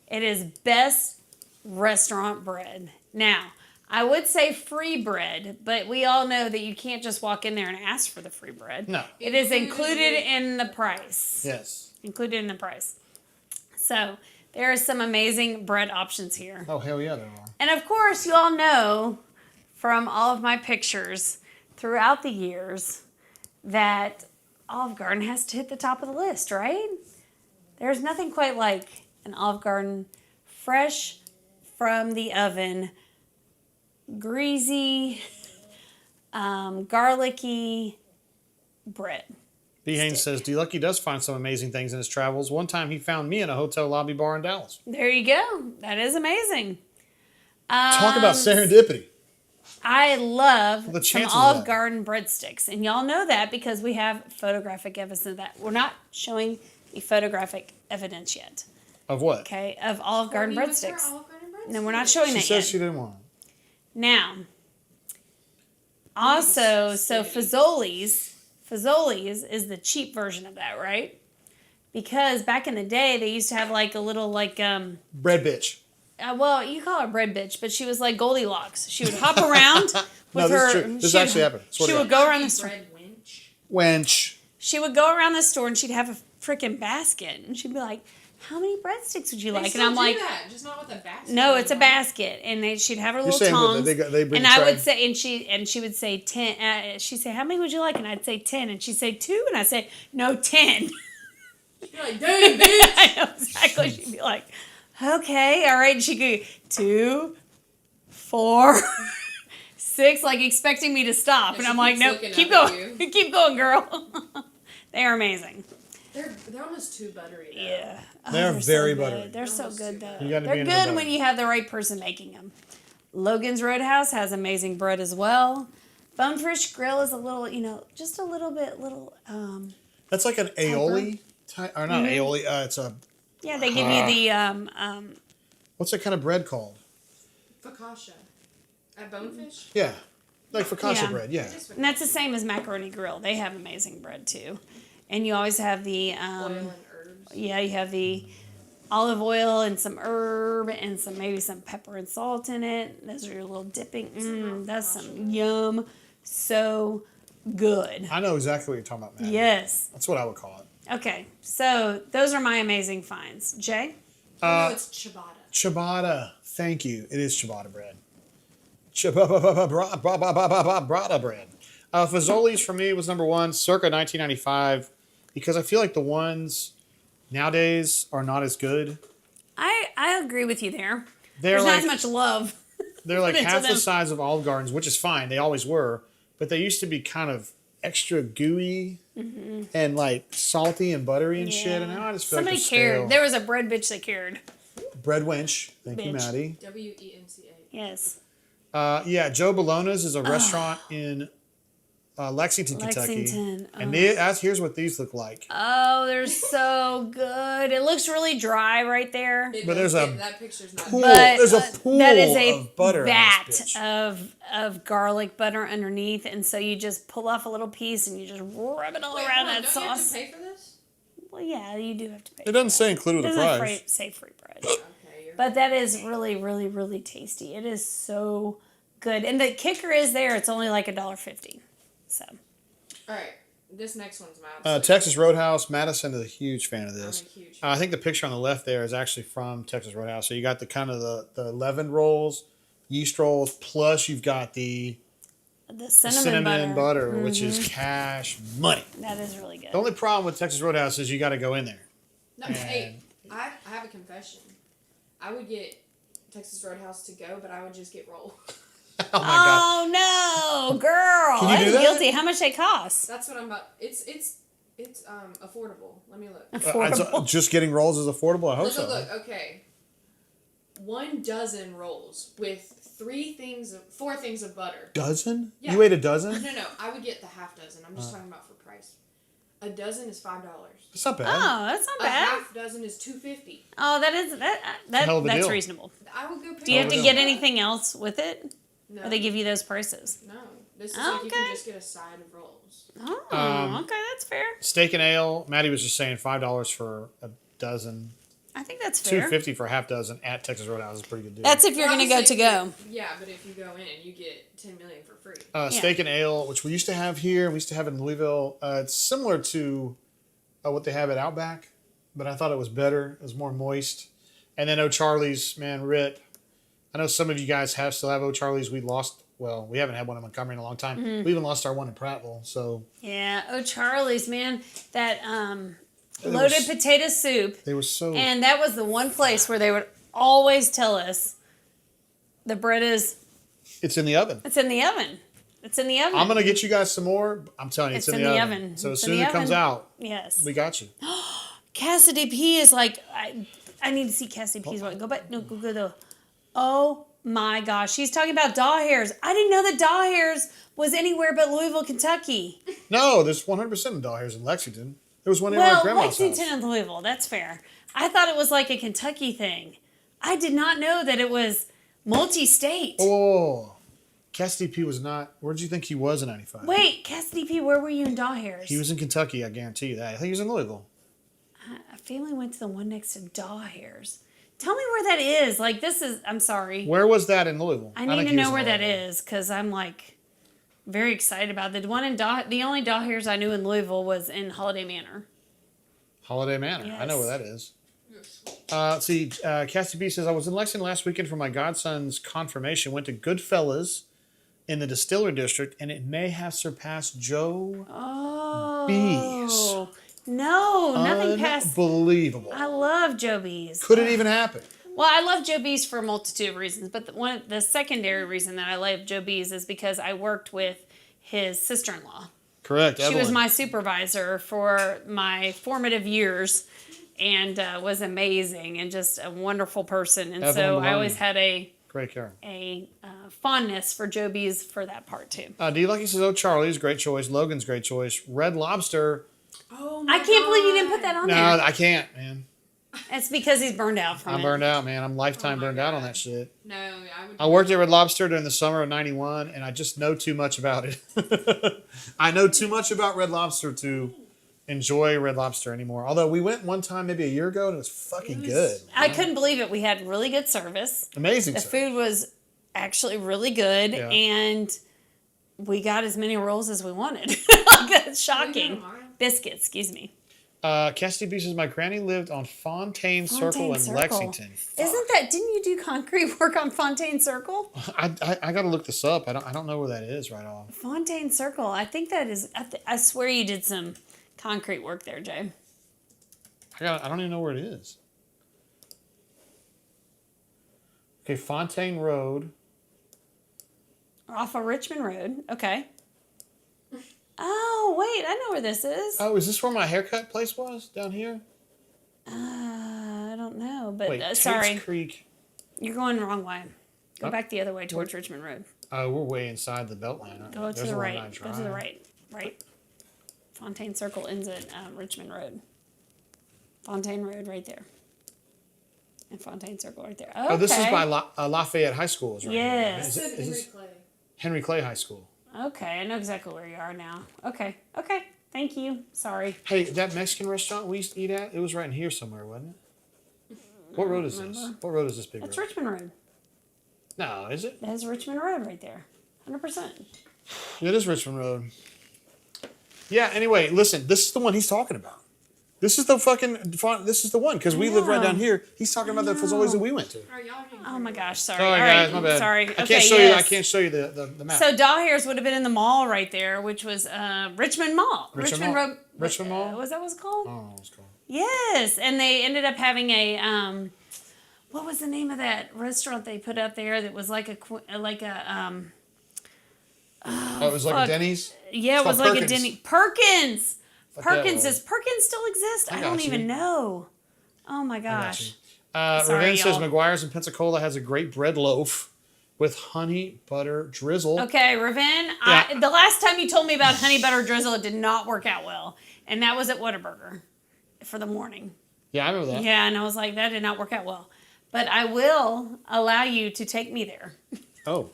It is best restaurant bread. Now, I would say free bread, but we all know that you can't just walk in there and ask for the free bread. No. It is included in the price. Yes. Included in the price. So, there are some amazing bread options here. Oh, hell yeah, there are. And of course, you all know from all of my pictures throughout the years that Olive Garden has to hit the top of the list, right? There's nothing quite like an Olive Garden fresh from the oven, greasy, garlicky bread. B. Haynes says, D. Lucky does find some amazing things in his travels. One time he found me in a hotel lobby bar in Dallas. There you go. That is amazing. Talk about serendipity. I love The some chances of Olive that. Garden breadsticks. And y'all know that because we have photographic evidence of that. We're not showing the photographic evidence yet, Of what? okay, of Olive Garden Courtney with her breadsticks. Olive Garden No, we're breadsticks. not showing She that says yet. she didn't want it. Now, also, so Fazoli's is the cheap version of that, right? Because back in the day, they used to have like a little like Bread bitch. well, you call her bread bitch, but she was like Goldilocks. She would hop around with No, this her. is true. This she would- actually happened. Swear She to would God. go around the store. Bread winch. Wench. She would go around the store and she'd have a freaking basket, and she'd be like, "How many breadsticks would you They like?" still And I'm do like, that, just not with a basket. "No, it's a anymore. basket." And she'd have her You're little saying what, tongs. they bring And a I tray? would say, and she would say 10. She'd say, "How many would you like?" And I'd say 10. And she'd say 2. And I'd say, "No, 10." You're like, dang, bitch. I know exactly. She'd be like, "Okay, all right." And she'd go 2, 4, 6, like expecting me to stop. Yeah, And she I'm like, keeps "No, looking keep up at going, keep going, girl." They are amazing. They're almost too buttery though. Yeah. Oh, They're so very good. buttery. They're so Almost good, too though. You gotta be They're into the good butter. when you have the right person making them. Logan's Roadhouse has amazing bread as well. Bonefish Grill is a little, just a little bit, That's like an aioli type, or not aioli. It's a yeah, they give you the, what's that kind of bread called? Focaccia. At Bonefish? Yeah, like focaccia Yeah. bread. Yeah. Just and that's the same as Macaroni Grill. They have amazing bread too. And you always have the, oil and herbs. yeah, you have the olive oil and some herb and maybe some pepper and salt in it. Those are your little dipping. That's some yum. So good. I know exactly what you're talking about, man. Yes. That's what I would call it. Okay, so those are my amazing finds. Jay? No, it's ciabatta. Ciabatta. Thank you. It is ciabatta bread. Ciabatta bread. Fazoli's for me was number one, circa 1995, because I feel like the ones nowadays are not as good. I agree with you there. They're There's like not as much love. they're like put into half the them. size of Olive Gardens, which is fine. They always were, but they used to be kind of extra gooey and like salty and buttery and shit. And now I just feel Somebody like they're cared. stale. There was a bread bitch that cared. Bread wench. Thank you, Bitch. Maddie. WENCA. Yes. Yeah, Joe Bologna's is a restaurant in Lexington, Kentucky. Lexington. And Oh. here's what these look like. Oh, they're so good. It looks really dry right there. But there's a that picture's not pool. But There's a pool that is a of butter on vat this bitch. of garlic butter underneath, and so you just pull off a little piece and you just rub it all Wait, around hold on, that don't you have sauce. to pay for this? Well, yeah, you do have to pay. It doesn't say included It with the doesn't price. say free bread, Okay, you're but that is really, really, really tasty. It is so good, and the kicker is there. It's only like $1.50. So Alright, this next one's my absolute Texas Roadhouse. Madison is a huge fan of this. I'm a huge I think the picture on the left there is actually from Texas Roadhouse. So you got the kind of the leavened rolls, yeast rolls, plus you've got the the cinnamon butter, which is cash money. that is really good. The only problem with Texas Roadhouse is you got to go in there. No, hey, I have a confession. I would get Texas Roadhouse to go, but I would just get roll. Oh my god! Oh no, girl! Can you do I'm that? guilty. How much they cost? That's what I'm about. It's affordable. Let me look. Affordable. Just getting rolls is affordable. I hope Look, so. look, look. Okay. 1 dozen rolls with 4 things of butter. Dozen? Yeah. You ate a dozen? No. I would get the half dozen. I'm just talking about for price. A dozen is $5. That's not bad. Oh, that's not A bad. half dozen is $2.50. Oh, hell of a deal. that's reasonable. I would go pay. Do you have to deal. get anything else with it? No. Or they give you those prices? No. This is Oh, like you can okay. just get a side of rolls. Oh, okay, that's fair. Steak and ale. Maddie was just saying $5 for a dozen. I think that's fair. $2.50 for a half dozen at Texas Roadhouse is a pretty good deal. That's if you're going to go to go. Yeah, but if you go in, you get 10 million for free. Steak and ale, which we used to have here. We used to have it in Louisville. It's similar to what they have at Outback, but I thought it was better. It was more moist. And then O'Charlie's, man, rip. I know some of you guys still have O'Charlie's. We haven't had one in Montgomery in a long time. Mm-hmm. We even lost our one in Prattville. So Yeah. Oh, Charlie's, man. That They loaded were potato soup. they were so. And that was the one place where they would always tell us the bread It's in the oven. it's in the oven. It's in the oven. I'm gonna get you guys some more. I'm telling you, it's in the oven. So as It's in soon the as it comes oven. out, Yes. we got you. Cassidy P is like, I need to see Cassie P's one. Go back. No, go though. Oh my gosh. She's talking about daw hairs. I didn't know that daw hairs was anywhere but Louisville, Kentucky. No, there's 100% of doll hairs in Lexington. There was one in my Well, grandma's Lexington house. and Louisville. That's fair. I thought it was like a Kentucky thing. I did not know that it was multi-state. Oh, Cassidy P was not. Where did you think he was in '95? Wait, Cassidy P, where were you in daw hairs? He was in Kentucky. I guarantee you that. I think he was in Louisville. I family went to the one next to daw hairs. Tell me where that is. Like, this is, I'm sorry. Where was that in Louisville? I think need to he was know in where that Louisville. is because I'm like very excited about it. The one in the only daw hairs I knew in Louisville was in Holiday Manor. Holiday Manor. I know Yes. where that is. Cassie B says, I was in Lexington last weekend for my godson's confirmation. Went to Goodfellas in the Distillery District, and it may have surpassed Joe Oh. B's. No, nothing past. Unbelievable. I love Joe B's. Could it even happen? Well, I love Joe B's for a multitude of reasons, but the secondary reason that I love Joe B's is because I worked with his sister-in-law. Correct. She was Evelyn. my supervisor for my formative years and was amazing and just a wonderful person. And so Evelyn I Maloney. always had Great character. a fondness for Joe B's for that part too. D Lucky says, "Oh, Charlie's great choice. Logan's great choice. Red Lobster. Oh my I can't believe you didn't put that on No, there. I can't, man. It's because he's burned out from I'm it. burned out, man. I'm lifetime Oh my burned out on God. that shit. No, I would. I worked at Red Lobster during the summer of '91, and I just know too much about it. I know too much about Red Lobster to enjoy Red Lobster anymore. Although we went one time, maybe a year ago, and it was fucking good. I couldn't believe it. We had really good service. Amazing. The stuff. food was actually really good, Yeah. and we got as many rolls as we wanted. Like, it's shocking. tomorrow? Biscuits, excuse me. Cassidy B says, "My granny lived on Fontaine Circle Fontaine in Circle. Lexington." Isn't that? Didn't you do concrete work on Fontaine Circle? I got to look this up. I don't know where that is right off. Fontaine Circle. I think that is. I swear you did some concrete work there, Jay. I don't even know where it is. Okay, Fontaine Road. Off of Richmond Road. Okay. Oh wait, I know where this is. Oh, is this where my haircut place was down here? I don't know, but Wait, Tates sorry, Creek. you're going the wrong way. Go Huh? back the other way towards Richmond Road. Oh, we're way inside the Beltline. aren't we? Go to There's the one I right. Go to drive. the right. Right. Fontaine Circle ends at Richmond Road. Fontaine Road right there. And Fontaine Circle right there. Okay. Oh, this is by Lafayette High School. Is right Yes. Here. Said Is Henry this Clay. Henry Clay High School? Okay, I know exactly where you are now. Okay. Okay. Thank you. Sorry. Hey, that Mexican restaurant we used to eat at, it was right in here somewhere, wasn't it? What road is this? What road is this big That's road? Richmond Road. No, is it? That's Richmond Road right there. 100%. It is Richmond Road. Yeah, anyway, listen, this is the one he's talking about. This is the this is the one, because we live right down here. He's talking about the Fazoli's that we went to. Are y'all getting Oh my gosh, sorry. Sorry, All guys, right, my bad. sorry. I Okay, can't show yes. you. I can't show you the map. So Dollhairs would have been in the mall right there, which was Richmond Mall. Richmond Mall? Road. Richmond Mall? Was that what it's called? I don't know what it's called. Yes, and they ended up having a what was the name of that restaurant they put up there that was like a Oh, it was like fuck. a Denny's? yeah, it It's was called like a Perkins. Denny Perkins. Fuck that Perkins, was. does Perkins still exist? I got don't you. even know. Oh my I got gosh. you. Sorry, Raven says y'all. McGuire's in Pensacola has a great bread loaf with honey butter drizzle. Okay, Raven, Yeah. the last time you told me about honey butter drizzle, it did not work out well. And that was at Whataburger for the morning. Yeah, I remember that. Yeah, and I was like, that did not work out well. But I will allow you to take me there. Oh,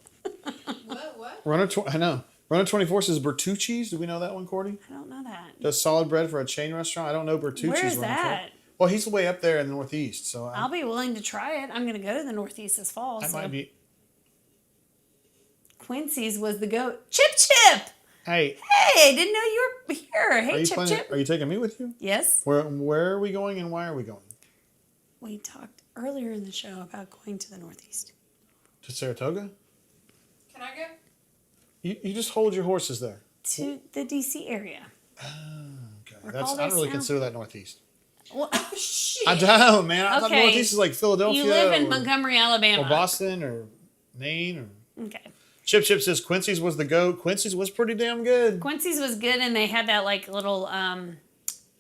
What? I know. Runner 24 says Bertucci's. Do we know that one, Cordy? I don't know that. Does solid bread for a chain restaurant? I don't know Bertucci's. Where is Runner 24. that? Well, he's way up there in the Northeast, so I'll be willing to try it. I'm going to go to the Northeast this fall. that So. might be. Quincy's was the goat. Chip Chip! Hey, Hey, didn't know you were here. are Hey, you Chip planning? Chip. Are you taking me with you? Yes. Where are we going and why are we going? We talked earlier in the show about going to the Northeast. To Saratoga? Can I go? You just hold your horses there. To the D.C. area. Okay, Recall I don't really this now? consider that Northeast. Well, Oh shit. I don't, man. I thought Okay. Northeast is like Philadelphia. you live in or, Montgomery, Alabama. or Boston or Maine or. Okay. Chip says Quincy's was the goat. Quincy's was pretty damn good. Quincy's was good, and they had that like little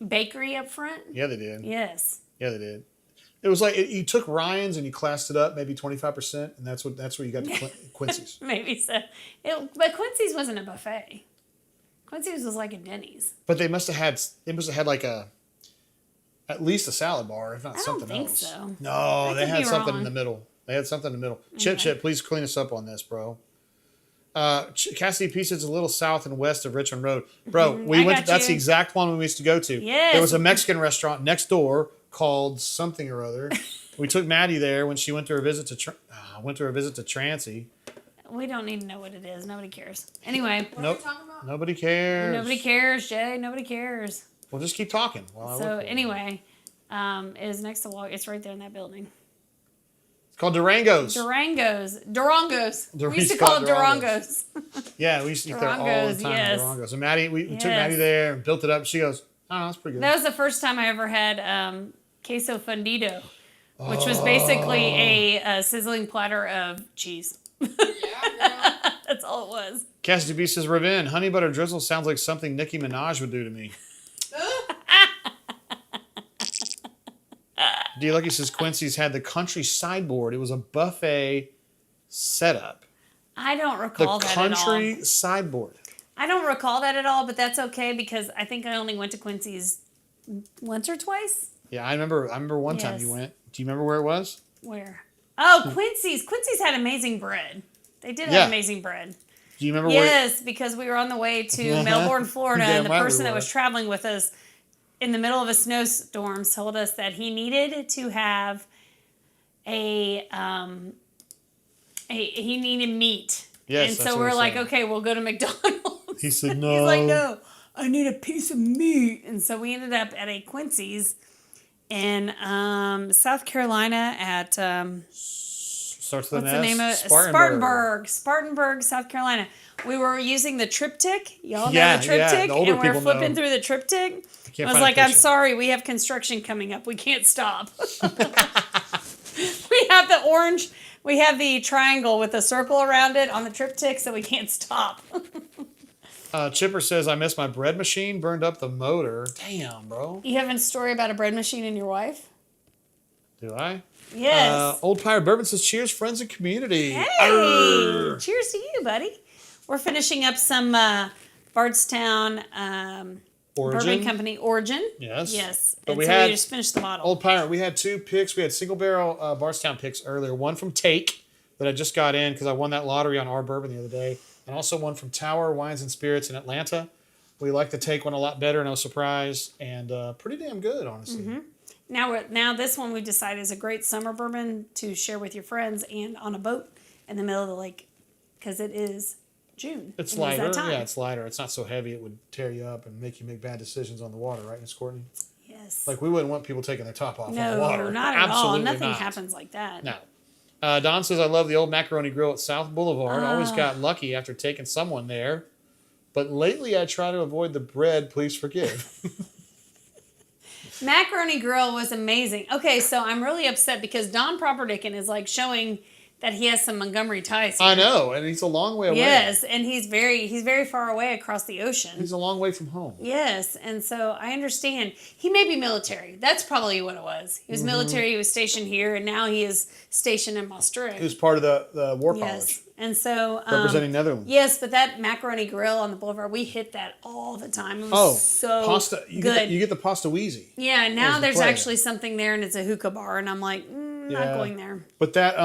bakery up front. Yeah, they did. Yes. Yeah, they did. It was like you took Ryan's and you classed it up maybe 25%, and that's where you got the Quincy's. Maybe so. But Quincy's wasn't a buffet. Quincy's was like a Denny's. But they must have had like at least a salad bar, if not I don't something think else. so. No, I they could had be something in wrong. the middle. They had something in the middle. Okay. Chip, please clean us up on this, bro. Cassidy P says a little south and west of Richmond Road. Bro, we I went. got That's the you. exact one we used to go to. Yes. There was a Mexican restaurant next door called something or other. We took Maddie there when she went to her visit to Trancy. We don't need to know what it is. Nobody cares. Anyway, What are Nope. we talking about? Nobody cares. nobody cares, Jay. Nobody cares. We'll just keep talking. While I So look for it. anyway, it is next to Walk. It's right there in that building. It's called Durango's. Durangos. We used to It's call called them Durangos. Yeah, we used to eat there all the Durangos, time. yes. Durangos. And Maddie, we took Yes. Maddie there and built it up. She goes, "Oh, that's pretty good." That was the first time I ever had queso fundido, which was basically a sizzling platter of cheese. Yeah, girl. That's all it was. Cassie B says, "Ravin, honey butter drizzle sounds like something Nicki Minaj would do to me." D Lucky says Quincy's had the country sideboard. It was a buffet setup. I don't The recall that at all. country sideboard. I don't recall that at all, but that's okay because I think I only went to Quincy's once or twice. Yeah, I remember one time Yes. you went. Do you remember where it was? Where? Oh, Quincy's. Quincy's had amazing bread. They did Yeah. have amazing bread. Do you remember where? Yes, because we were on the way to Melbourne, Florida, Damn and the right we person that were. was traveling with us in the middle of a snowstorm told us that he needed to have he needed meat. Yes, and that's so what we're he like, said. okay, we'll go to McDonald's. He said no. He's like, no, I need a piece of meat. And so we ended up at a Quincy's in South Carolina at Starts with what's an the S. name of Spartanburg, South Carolina. We were using the triptych. Y'all Yeah, know the triptych, yeah, the older and we were people flipping know. through the triptych. can't I was find a like, I'm picture. sorry, we have construction coming up. We can't stop. We have the orange. We have the triangle with a circle around it on the triptych, so we can't stop. Chipper says, I miss my bread machine, burned up the motor. Damn, bro. You have a story about a bread machine and your wife? Do I? Yes. Old Pirate Bourbon says, cheers, friends and community. Hey, Arr. cheers to you, buddy. We're finishing up some Bardstown Origin. Bourbon Company Origin. Yes. Yes. But And we so had we just finished the bottle. Old Pirate, we had 2 picks. We had single barrel Bardstown picks earlier. One from Take that I just got in because I won that lottery on our bourbon the other day. And also one from Tower Wines and Spirits in Atlanta. We like the Take one a lot better, no surprise. And pretty damn good, honestly. Mm-hmm. Now this one we decided is a great summer bourbon to share with your friends and on a boat in the middle of the lake because it is June. It's It is lighter. that time. Yeah, it's lighter. It's not so heavy it would tear you up and make you make bad decisions on the water, right, Miss Courtney? Yes. Like, we wouldn't want people taking their top off on the no, water. not at all. Absolutely Nothing not. happens like that. No. Don says, I love the old macaroni grill at South Boulevard. Ah. Always got lucky after taking someone there. But lately I try to avoid the bread. Please forgive. Macaroni Grill was amazing. Okay, so I'm really upset because Don Properdickin is like showing that he has some Montgomery ties here. I know, and he's a long way away. Yes, and he's very far away across the ocean. He's a long way from home. Yes, and so I understand. He may be military. That's probably what it was. He was military. He was stationed here, and now he is stationed in Maastricht. He was part of the War Yes, College, and so representing Netherlands. yes, but that macaroni grill on the boulevard, we hit that all the time. It was Oh, so pasta! You good. you get the pasta wheezy. Yeah, now the there's play. actually something there, and it's a hookah bar, and I'm like, not Yeah. going there. But that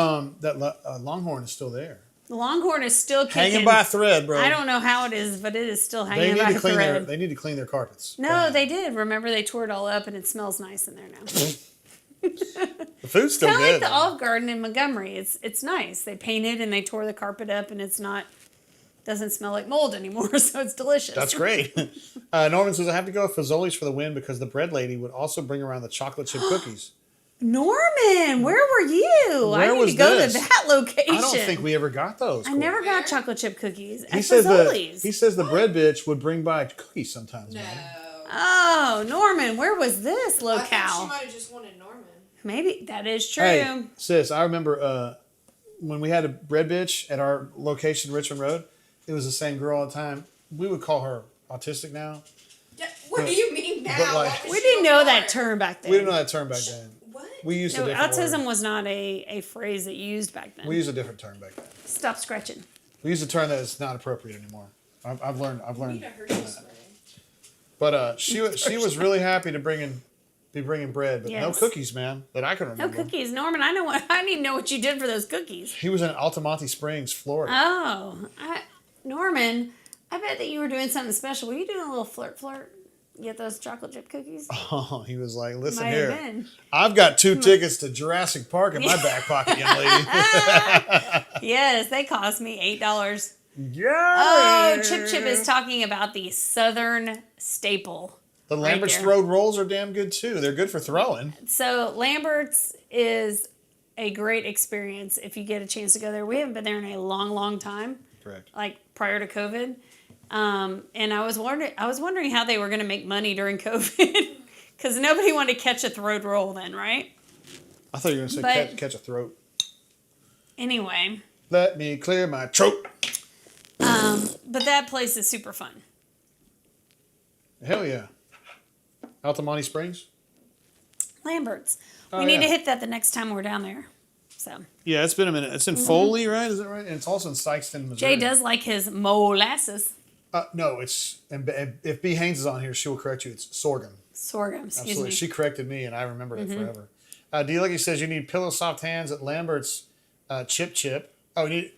Longhorn is still there, The Longhorn is still kicking. hanging by a thread, bro. I don't know how it is, but it is still They hanging need by to a clean their. thread. They need to clean their carpets. No, they did. Remember, they tore it all up, and it smells nice in there now. The food's still Kind of good. like the though. Olive Garden in Montgomery. It's nice. They painted and they tore the carpet up, and it's not doesn't smell like mold anymore, so it's delicious. That's great. Norman says, I have to go with Fazoli's for the win because the bread lady would also bring around the chocolate chip cookies. Norman, where were you? I Where need was to go this? to that location. I don't think we ever got those. I Courtney. never got chocolate chip cookies He at says Fazoli's. he says the bread bitch would bring by cookies sometimes. No. Man. Oh, Norman, where was this I think she locale? might have just wanted Norman. Maybe that is true. Hey, sis, I remember when we had a bread bitch at our location, Richmond Road. It was the same girl all the time. We would call her autistic now. Yeah, what do you mean now? but, like- What was We she didn't know before? that term back then. We didn't know that term back then. What? We used No, a different autism word. was not a phrase that you used back then. We used a different term back then. Stop scratching. We use a term that is not appropriate anymore. I've learned. We need a Hershey spray. But she was really happy to be bringing bread, but no Yes. cookies, man, that I can No remember. cookies, Norman. I need to know what you did for those cookies. He was in Altamonte Springs, Florida. Oh, Norman, I bet that you were doing something special. Were you doing a little flirt? Get those chocolate chip cookies? Oh, he was like, listen Might here. have been. I've got 2 tickets to Jurassic Park in my back pocket, young lady. Yes, they cost me $8. Yeah. Oh, Chip is talking about the Southern staple. The right Lambert's there. Road rolls are damn good too. They're good for throwing. So Lambert's is a great experience if you get a chance to go there. We haven't been there in a long, long time, Correct. like prior to COVID. And I was wondering how they were going to make money during COVID because nobody wanted to catch a throat roll then, right? I thought you were going to say But- catch a throat. Anyway, Let me clear my throat. but that place is super fun. Hell yeah. Altamonte Springs? Lambert's. Oh, We need yeah. to hit that the next time we're down there. So Yeah, it's been a minute. It's in Foley, right? Is that right? And it's also in Sykeston, Missouri. Jay does like his molasses. No, it's and if B. Haynes is on here, she will correct you. It's sorghum. Sorghum, excuse Absolutely. me. She corrected me, and I remembered it forever. D. Lucky says you need pillow soft hands at Lambert's Chip. Oh, you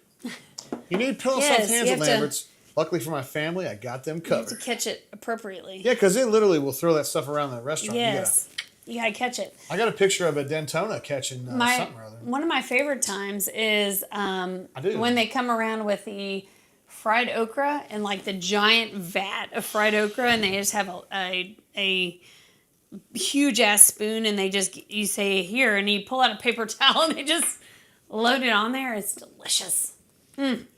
need pillow soft Yes, hands you at have to- Lambert's. Luckily for my family, I got them You have to covered. catch it appropriately. Yeah, because they literally will throw that stuff around the restaurant. Yes. You gotta catch it. I got a picture of a Dentona catching something or other. One of my favorite times is do. when they come around with the fried okra and like the giant vat of fried okra, and they just have a huge ass spoon, and you say here, and you pull out a paper towel, and they just load it on there. It's delicious.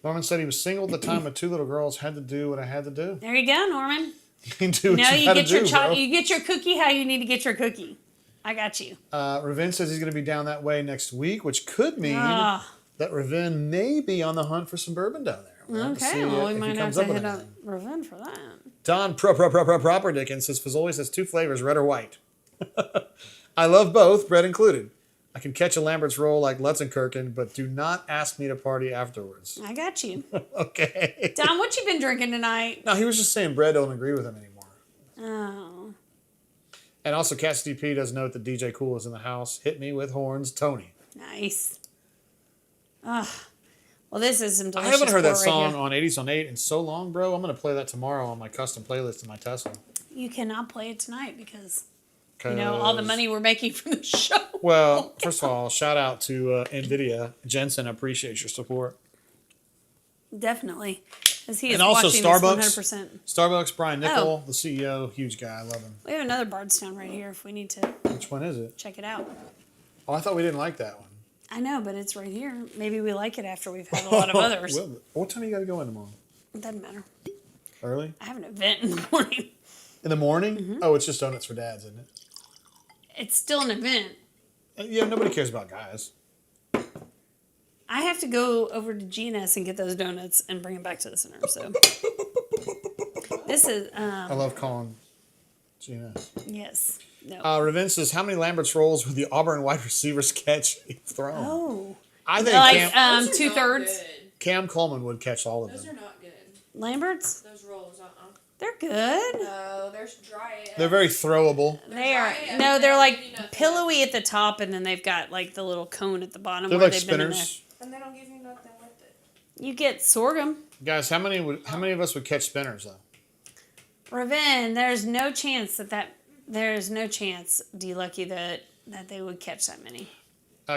Norman said he was single at the time with 2 little girls. Had to do what I had to do. There you go, Norman. You can do what Now you you gotta get your do, bro. you get your cookie how you need to get your cookie. I got you. Ravin says he's going to be down that way next week, which could mean Ah. that Ravin may be on the hunt for some bourbon down there. We'll have to Okay, see well, we if he might have comes to up with hit up anything. Raven for that. Don Proper Dickens says Fazoli says 2 flavors, red or white. I love both, bread included. I can catch a Lambert's roll like Lutzenkirchen, but do not ask me to party afterwards. I got you. Okay. Don, what you been drinking tonight? No, he was just saying bread don't agree with him anymore. Oh. And also, Cassidy P does note that DJ Cool is in the house. Hit me with horns, Tony. Nice. Well, this is some I delicious haven't heard that port right song here. on 80s on 8 in so long, bro. I'm going to play that tomorrow on my custom playlist in my Tesla. You cannot play it tonight because, all the money we're making from the show. Well, first of all, shout out to NVIDIA. Jensen, I appreciate your support. Definitely. Because he is And also watching Starbucks. this 100%. Starbucks, Brian Nickel, Oh. the CEO, huge guy. I love him. We have another Bardstown right here if we need to Which one is it? check it out. Oh, I thought we didn't like that one. I know, but it's right here. Maybe we like it after we've had a lot of others. Well, what time you got to go in tomorrow? It doesn't matter. Early? I have an event in the morning. In the morning? Mm-hmm. Oh, it's just donuts for dads, isn't it? It's still an event. Yeah, nobody cares about guys. I have to go over to GNS and get those donuts and bring them back to the center. So this is I love calling Gina. yes. No. Ravin says, how many Lambert's rolls would the Auburn wide receivers catch each throw? Oh. I think Like Cam, Those are 2/3. not good. Cam Coleman would catch all of Those them. are not good. Lamberts? Those rolls, They're good. No, they're dry. They're very throwable. They are. dry and No, they they're don't like give you nothing. pillowy at the top, and then they've got like the little cone at the bottom They're where like they've been in spinners. And they don't give you nothing with it. there. You get sorghum. Guys, how many of us would catch spinners though? Raven, there's no chance there's no chance, D Lucky, that they would catch that many.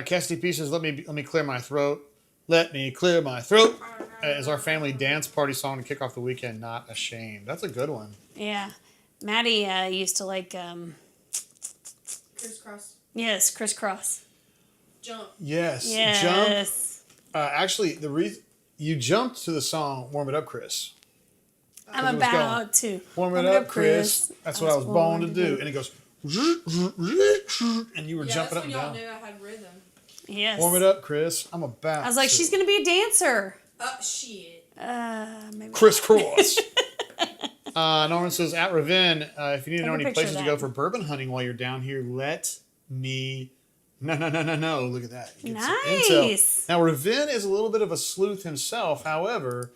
Cassidy P says, let me clear my throat. Let me clear my throat. Is our family dance party song to kick off the weekend. Not ashamed. That's a good one. Yeah. Maddie used to like, Crisscross. yes, crisscross. Jump. Yes. Jump. Yes. Actually, the reason you jumped to the song "Warm It Up, Chris." I'm it was going, about to Warm it up, Chris. That's what I was born to do. And it goes, and you were Yeah, jumping that's up when and y'all down. knew I had rhythm. Yes. Warm it up, Chris. I'm about. I was like, to she's going to be a dancer. Shit. Maybe. crisscross. Norman says, at Ravin, if you need to know Take a any picture places of to go that. for bourbon hunting while you're down here, let me. No. Look at that. Get some Nice. intel. Now, Ravin is a little bit of a sleuth himself. However,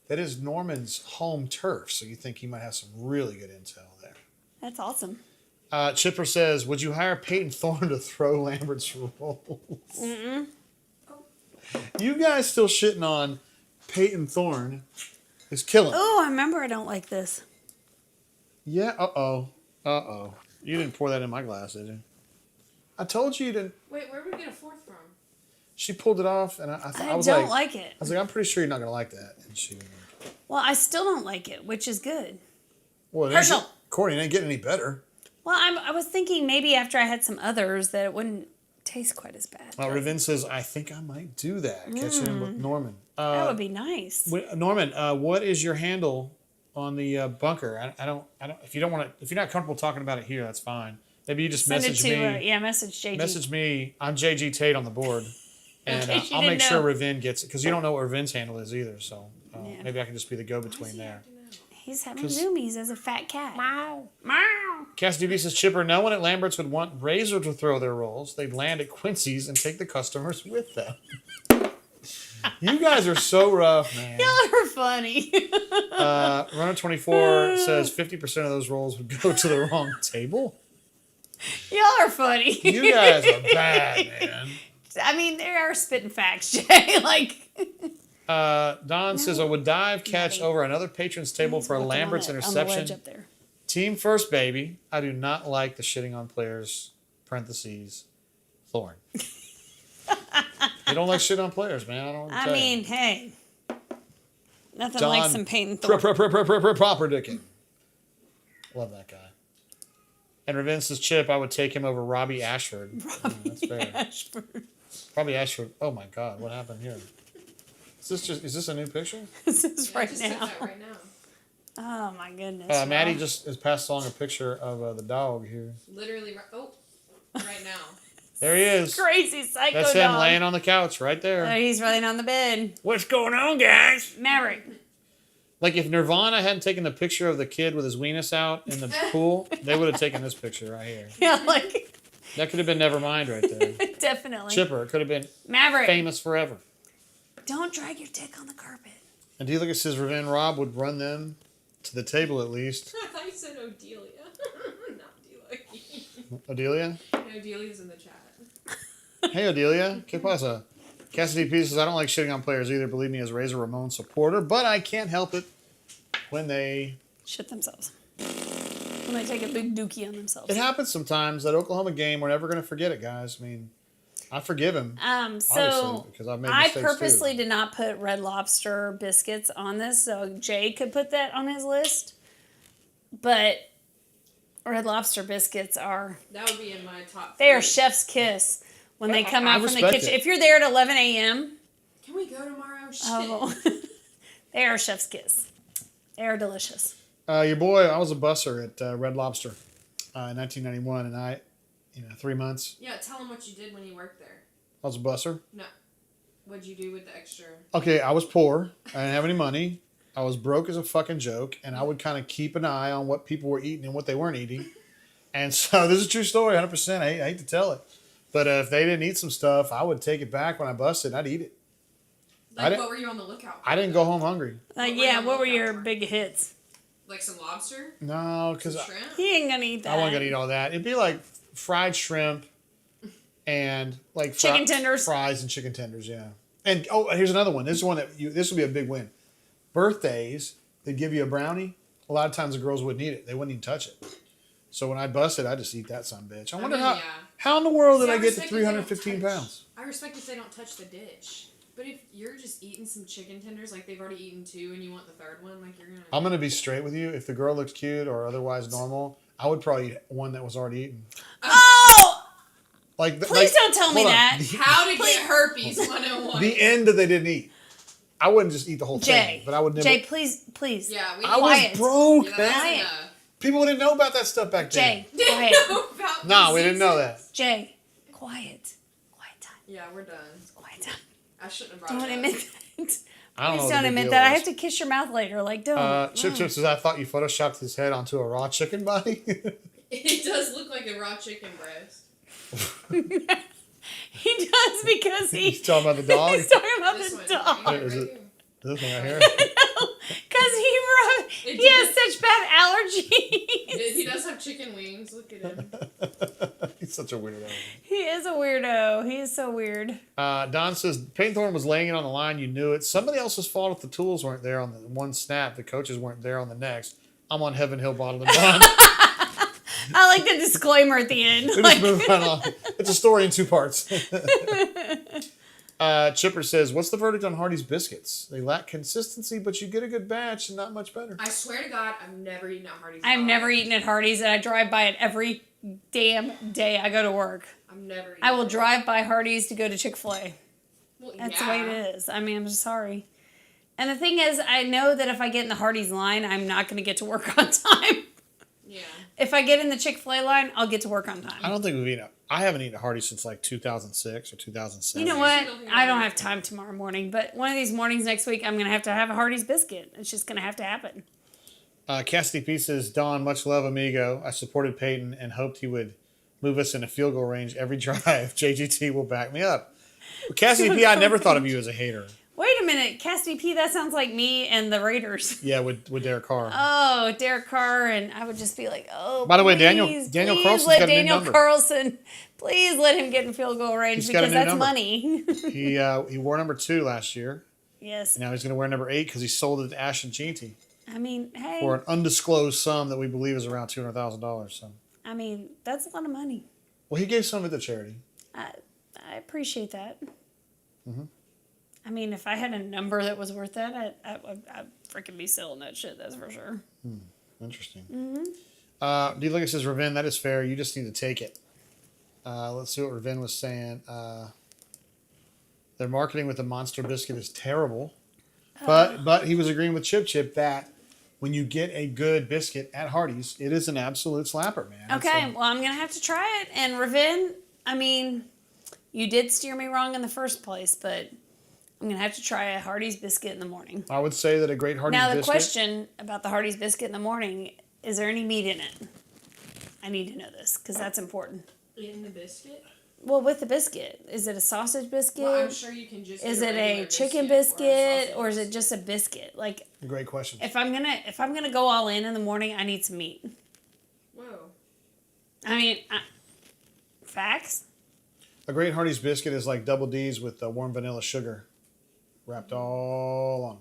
that is Norman's home turf. So you think he might have some really good intel there. That's awesome. Chipper says, would you hire Peyton Thorne to throw Lambert's rolls? Mm-mm. You guys still shitting on Peyton Thorne is killing. Oh, I remember I don't like this. Yeah, uh-oh. You didn't pour that in my glass, did you? I told you didn't. Wait, where did we get a fourth from? She pulled it off, and I I was don't like, like it. I was like, I'm pretty sure you're not going to like that. And she, Well, I still don't like it, which is good. well, Herschel. Courtney, it ain't getting any better. Well, I was thinking maybe after I had some others that it wouldn't taste quite as bad. Ravin says, I think I might do that. Catching him with Norman. That would be nice. Norman, what is your handle on the bunker? I don't. If you don't want to, if you're not comfortable talking about it here, that's fine. Maybe you just Send it message to me. message JG. Message me. I'm JG Tate on the board, and In case you I'll make didn't sure know. Ravin gets it because you don't know what Ravin's handle is either. So Yeah. maybe I can just be the go-between there. He's having zoomies as a fat cat. Wow. Meow. Cassie B says, Chipper, no one at Lambert's would want Razor to throw their rolls. They'd land at Quincy's and take the customers with them. You guys are so rough, man. Y'all are funny. Runner24 says 50% of those rolls would go to the wrong table. Y'all are funny. You guys are bad, man. I mean, they are spitting facts, Jay. Like, Don says, I would dive catch over another patron's table for a put them Lambert's on the interception. ledge up there. Team first, baby. I do not like the shitting on players, parentheses, Thorn. You don't like shit on players, man. I don't I tell you. mean, hey, nothing Don, like some pain and thorn. proper dicking. Love that guy. And Raven says, Chip, I would take him over Robbie Ashford. That's fair. Ashford. Robbie Ashford. Oh my God, what happened here? Is this a new picture? This is I right just took now. that right now. Oh my goodness. Maddie Well, just has passed along a picture of the dog here. Literally, right now. There he is. crazy psycho That's him dog. laying on the couch right there. He's laying on the bed. What's going on, guys? Maverick. Like if Nirvana hadn't taken the picture of the kid with his weenus out in the pool, they would have taken this picture right here. Yeah, like That could have been Nevermind right there. definitely. Chipper, it could have been Maverick. famous forever. Don't drag your dick on the carpet. And do you look at says Raven Rob would run them to the table at least. I thought you said Odelia. Not Delia. Odelia? Odelia's in the chat. Hey Odelia. ¿Qué pasa? Cassidy P says, I don't like shitting on players either. Believe me, as Razor Ramon supporter, but I can't help it when they... Shit themselves. When they take a big dookie on themselves. It happens sometimes. That Oklahoma game, we're never going to forget it, guys. I mean, I forgive him. So obviously, because I've made I mistakes purposely too. did not put Red Lobster biscuits on this, so Jay could put that on his list. But Red Lobster biscuits are That would be in my top. they are 3. chef's kiss when they come I out from the respect kitchen. it. If you're there at 11 a.m., Can we go tomorrow? Shit. oh, they are chef's kiss. They are delicious. Your boy, I was a busser at Red Lobster in 1991, and 3 months, Yeah, tell them what you did when you worked there. I was a busser. No. What'd you do with the extra? Okay, I was poor. I didn't have any money. I was broke as a fucking joke, and I would kind of keep an eye on what people were eating and what they weren't eating. And so this is a true story, 100%. I hate to tell it. But if they didn't eat some stuff, I would take it back when I busted, and I'd eat it. Like, what were you on the lookout for? I didn't go home hungry. What were your big hits? Like some lobster? No, because Some shrimp? He ain't gonna eat that. I wasn't gonna eat all that. It'd be like fried shrimp and like Chicken tenders. fries and chicken tenders. Yeah. And here's another one. This is one that this would be a big win. Birthdays, they'd give you a brownie. A lot of times the girls wouldn't eat it. They wouldn't even touch it. So when I busted, I just eat that son of a bitch. I wonder how in the world did See, I get to respect if they don't 315 touch- pounds? I respect if they don't touch the dish. But if you're just eating some chicken tenders, like they've already eaten 2 and you want the third one, like you're gonna... I'm gonna be straight with you. If the girl looks cute or otherwise normal, I would probably eat one that was already eaten. Oh! Please don't tell me hold on. that. How to get herpes 101. The end that they didn't eat. I wouldn't just eat the whole Jay. thing, but I would nibble. Jay, please. Yeah, we I Quiet. was broke, Yeah, man. that's Quiet. enough. People didn't know about that stuff back then. Jay, quiet. No, we didn't know that. Jay, quiet. Quiet time. Yeah, we're done. Quiet time. I shouldn't have brought Don't it up. admit that. I don't know Please what don't the big admit deal that. I was. have to kiss your mouth later. Like, don't. Chip says, I thought you photoshopped his head onto a raw chicken body. It does look like a raw chicken breast. He does because He's talking about the dog. He's talking about This the one, dog. right Is here, it- right This one right here. Because he has such bad allergies. here. He does have chicken wings. Look at him. He's such a weirdo. He is a weirdo. He is so weird. Don says, Painthorn was laying it on the line. You knew it. Somebody else's fault if the tools weren't there on the one snap. The coaches weren't there on the next. I'm on Heaven Hill Bottled and Bond. I like the disclaimer at the end. We Like, just move right on. It's a story in 2 parts. Chipper says, what's the verdict on Hardee's biscuits? They lack consistency, but you get a good batch and not much better. I swear to God, I've never eaten at Hardee's. I've in my never life. eaten at Hardee's, and I drive by it every damn day I go to work. I've never eaten I will it. drive by Hardee's to go to Chick-fil-A. Well, That's yeah. the way it is. I mean, I'm just sorry. And the thing is, I know that if I get in the Hardee's line, I'm not going to get to work on time. Yeah. If I get in the Chick-fil-A line, I'll get to work on time. I don't think we've eaten. I haven't eaten a Hardee's since like 2006 or 2007. You know what? I don't have time tomorrow morning, but one of these mornings next week, I'm going to have a Hardee's biscuit. It's just going to happen. Cassidy P says, Don, much love, amigo. I supported Peyton and hoped he would move us in a field goal range every drive. JGT will back me up. Cassidy P, I never thought of you as a hater. Wait a minute, Cassie P. That sounds like me and the Raiders. Yeah, with Derek Carr. Oh, Derek Carr, and I would just be like, oh. By the way, please, Daniel please Carlson's let got a new Daniel number. Carlson. Please let him get in field goal range He's got a because new that's number. money. He wore number 2 last year. Yes. And now he's going to wear number 8 because he sold it to Ashton Jeanty I mean, hey. for an undisclosed sum that we believe is around $200,000. So, I mean, that's a lot of money. well, he gave some of it to charity. I appreciate that. I mean, if I had a number that was worth that, I'd freaking be selling that shit. That's for sure. Interesting. D. Lucas says, Ravin, that is fair. You just need to take it. Let's see what Ravin was saying. Their marketing with the Monster Biscuit is terrible. But he was agreeing with Chip that when you get a good biscuit at Hardee's, it is an absolute slapper, man. Okay, well, I'm going to have to try it. And Ravin, I mean, you did steer me wrong in the first place, but I'm going to have to try a Hardee's biscuit in the morning. I would say that a great Hardee's Now, the biscuit... question about the Hardee's biscuit in the morning, is there any meat in it? I need to know this because that's important. In the biscuit? Well, with the biscuit, is it a sausage biscuit? Well, I'm sure you can just. Is get it regular a chicken biscuit biscuit or is sausage it just a biscuit? Like, Great question. if I'm gonna go all in the morning, I need some meat. Whoa. I mean, facts. A great Hardee's biscuit is like double D's with warm vanilla sugar wrapped all on.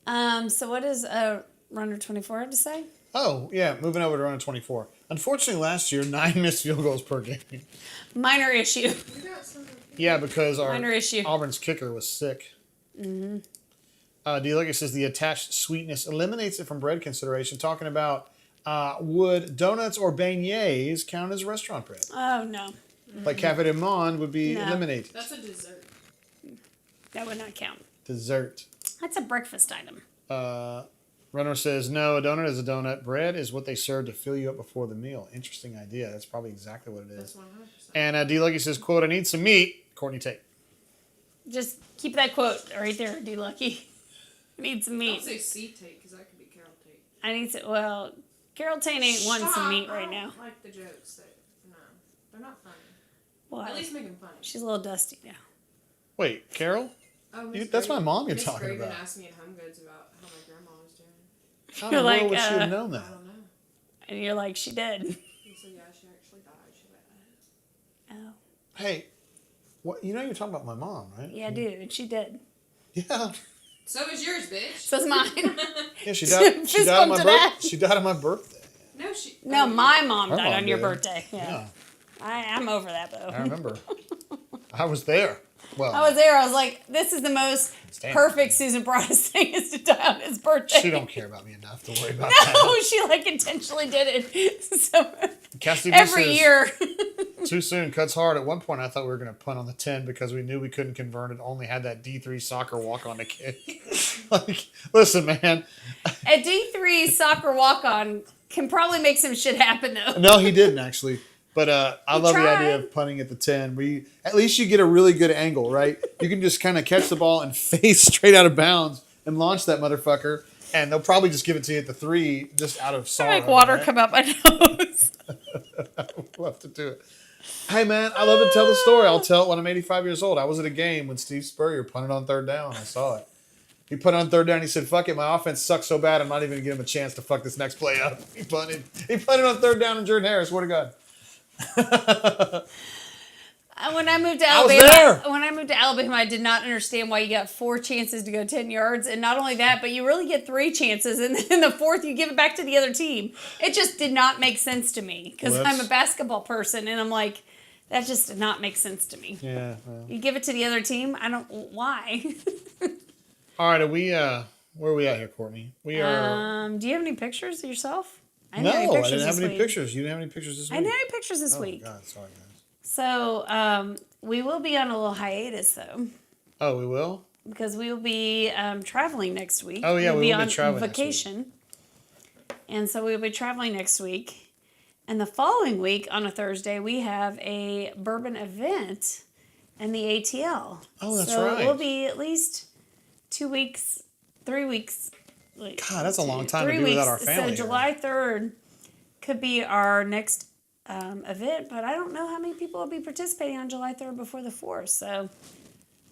What? So what does Runner 24 have to say? Oh, yeah, moving over to round 24. Unfortunately, last year, 9 missed field goals per game. Minor issue. You got something. Yeah, because Minor issue. Auburn's kicker was sick. D. Lucas says the attached sweetness eliminates it from bread consideration. Talking about would donuts or beignets count as restaurant bread? Oh, no. Like Cafe du Monde would be No. eliminated. That's a dessert. That would not count. Dessert. That's a breakfast item. Runner says, no, a donut is a donut. Bread is what they serve to fill you up before the meal. Interesting idea. That's probably exactly what it That's is. 100%. And D. Lucky says, quote, I need some meat. Courtney Tate. Just keep that quote right there, D. Lucky. I need some Don't meat. say C Tate because that could be Carol Tate. I need some, well, Carol Tate ain't wanting some meat I right don't now. like the jokes. No, they're not funny. Well, At least make them funny. she's a little dusty now. Wait, Carol? Oh, That's my mom you're Miss talking Graven about. asked me at Home Goods about how my grandma was doing. How in You're the world like, would she have known I that? don't know. And you're like, she did. He said, yeah, she actually died. She went, Oh, Hey, what? You know you're talking about my mom, right? yeah, dude, she did. Yeah. so is yours, bitch. So's mine. Yeah, she died. She Fist died on bump my to that. birthday. She died on my birthday. No, she. No, my mom Her died mom on your did. birthday. Yeah. Yeah, I'm over that, though. I remember. I was there. Well, I was there. I was like, this is the most Stand. perfect Susan Broadus thing is to die on his birthday. she don't care about me enough to worry about No, that. she like intentionally did it. So Cassie B every says, year. too soon, cuts hard. At one point, I thought we were going to punt on the 10 because we knew we couldn't convert it. Only had that D3 soccer walk on the kick. Like, listen, man. A D3 soccer walk-on can probably make some shit happen, though. No, he didn't actually. But I love the idea tried. of punting at the 10. At least you get a really good angle, right? You can just kind of catch the ball and face straight out of bounds and launch that motherfucker. And they'll probably just give it to you at the 3 just out of sorrow. I make water right? come out my nose. Love to do it. Hey, man, I love to tell the story. I'll tell it when I'm 85 years old. I was at a game when Steve Spurrier punted on 3rd down. I saw it. He put on 3rd down. He said, fuck it. My offense sucks so bad, I'm not even going to give him a chance to fuck this next play up. He punted. He punted on 3rd down and Jordan Harris. Swear to God. When I moved to I was Alabama, there. I did not understand why you got 4 chances to go 10 yards, and not only that, but you really get 3 chances, and then in the 4th you give it back to the other team. It just did not make sense to me because Well, I'm that's- a basketball person, and I'm like, that just did not make sense to me. Yeah. Well. You give it to the other team. I don't. Why? All right. Are we, where are we at here, Courtney? We are. Do you have any pictures of yourself? No, I didn't have this any week. pictures. You didn't have any pictures this week? I didn't have any pictures this Oh, week. God. Sorry, guys. So we will be on a little hiatus though, Oh, we will? because we will be traveling next week. Oh, yeah, we'll we be will be on traveling next week. vacation, and so we will be traveling next week. And the following week on a Thursday, we have a bourbon event in the ATL. Oh, that's so right. we'll be at least 2 weeks, 3 weeks. Like, God, that's a long time to 3 be weeks. without our family. So here. July 3rd could be our next event, but I don't know how many people will be participating on July 3rd before the 4th. So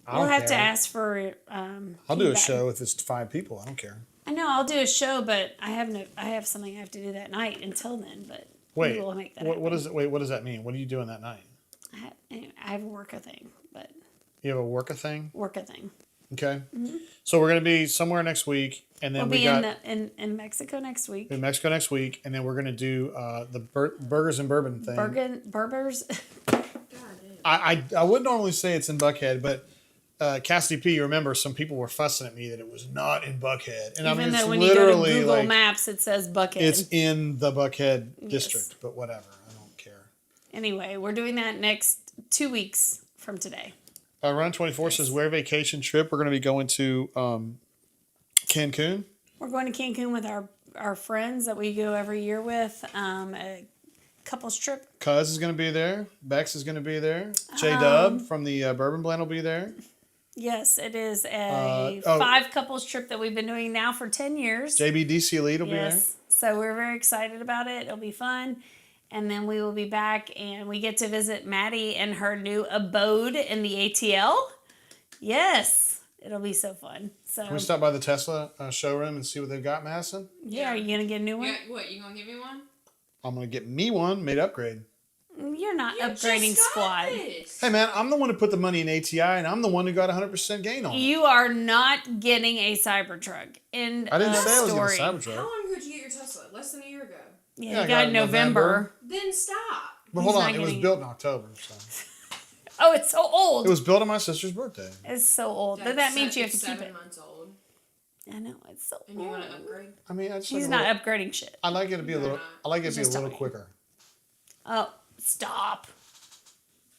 I we'll don't have to care. ask for. I'll do a feedback. show if it's 5 people. I don't care. I know I'll do a show, but I have something I have to do that night until then. But Wait, we will make that. what happen. what does that mean? What are you doing that night? I have a work a thing, but You have a work a thing? work a thing. Okay. So we're going to be somewhere next week, and then We'll we be got in Mexico next week. in Mexico next week, and then we're going to do the burgers and bourbon thing. Burgers. I would normally say it's in Buckhead, but Cassidy P, you remember some people were fussing at me that it was not in Buckhead, and I mean Even it's though when you go to literally Google like Maps, it says Buckhead. it's in the Buckhead district, but whatever, I don't care. Anyway, we're doing that next 2 weeks from today. Run 24 says where vacation trip? We're going to be going to Cancun. We're going to Cancun with our friends that we go every year with. A couples trip. Cuz is going to be there. Bex is going to be there. J Dub from the Bourbon Blend will be there. Yes, it is a 5 couples trip that we've been doing now for 10 years. JBDC Elite will be there. Yes. So we're very excited about it. It'll be fun. And then we will be back and we get to visit Maddie and her new abode in the ATL. Yes. It'll be so fun. So Can we stop by the Tesla showroom and see what they've got, Madison? yeah, are you going to get a new one? Yeah, what, you gonna give me one? I'm going to get me one made upgrade. You're not You upgrading just got squad. this. Hey, man, I'm the one who put the money in ATI, and I'm the one who got 100% gain on it. You are not getting a Cybertruck. End I didn't of say I was story. going to How Cybertruck. long ago did you get your Tesla? Less than a year ago. Yeah, Yeah, you I got got in it November. Then stop. But hold He's on, not it was getting- built in October. So. Oh, it's so old. It was built on my sister's birthday. It's so old. Then that means you have to keep it. 7 months old. I know, it's so And you old. want to upgrade? I mean, I just She's like a not little, upgrading shit. I like it to be a little. not. I like it to be a Just little tell me. quicker. Oh, stop.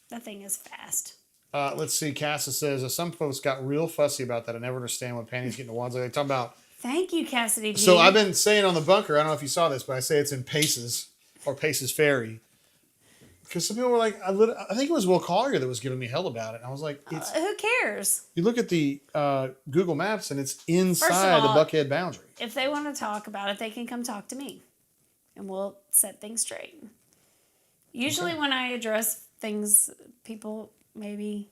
That thing is fast. Let's see. Cassie says some folks got real fussy about that. I never understand when panties get into wands. Like they talk about. Thank you, Cassidy P. So I've been saying on the bunker. I don't know if you saw this, but I say it's in Paces or Paces Ferry. Because some people were like, I think it was Will Collier that was giving me hell about it. And I was like, it's. Who cares? You look at the Google Maps and it's First inside of all, the Buckhead boundary. If they want to talk about it, they can come talk to me. And we'll set things straight. Usually when I address things, people maybe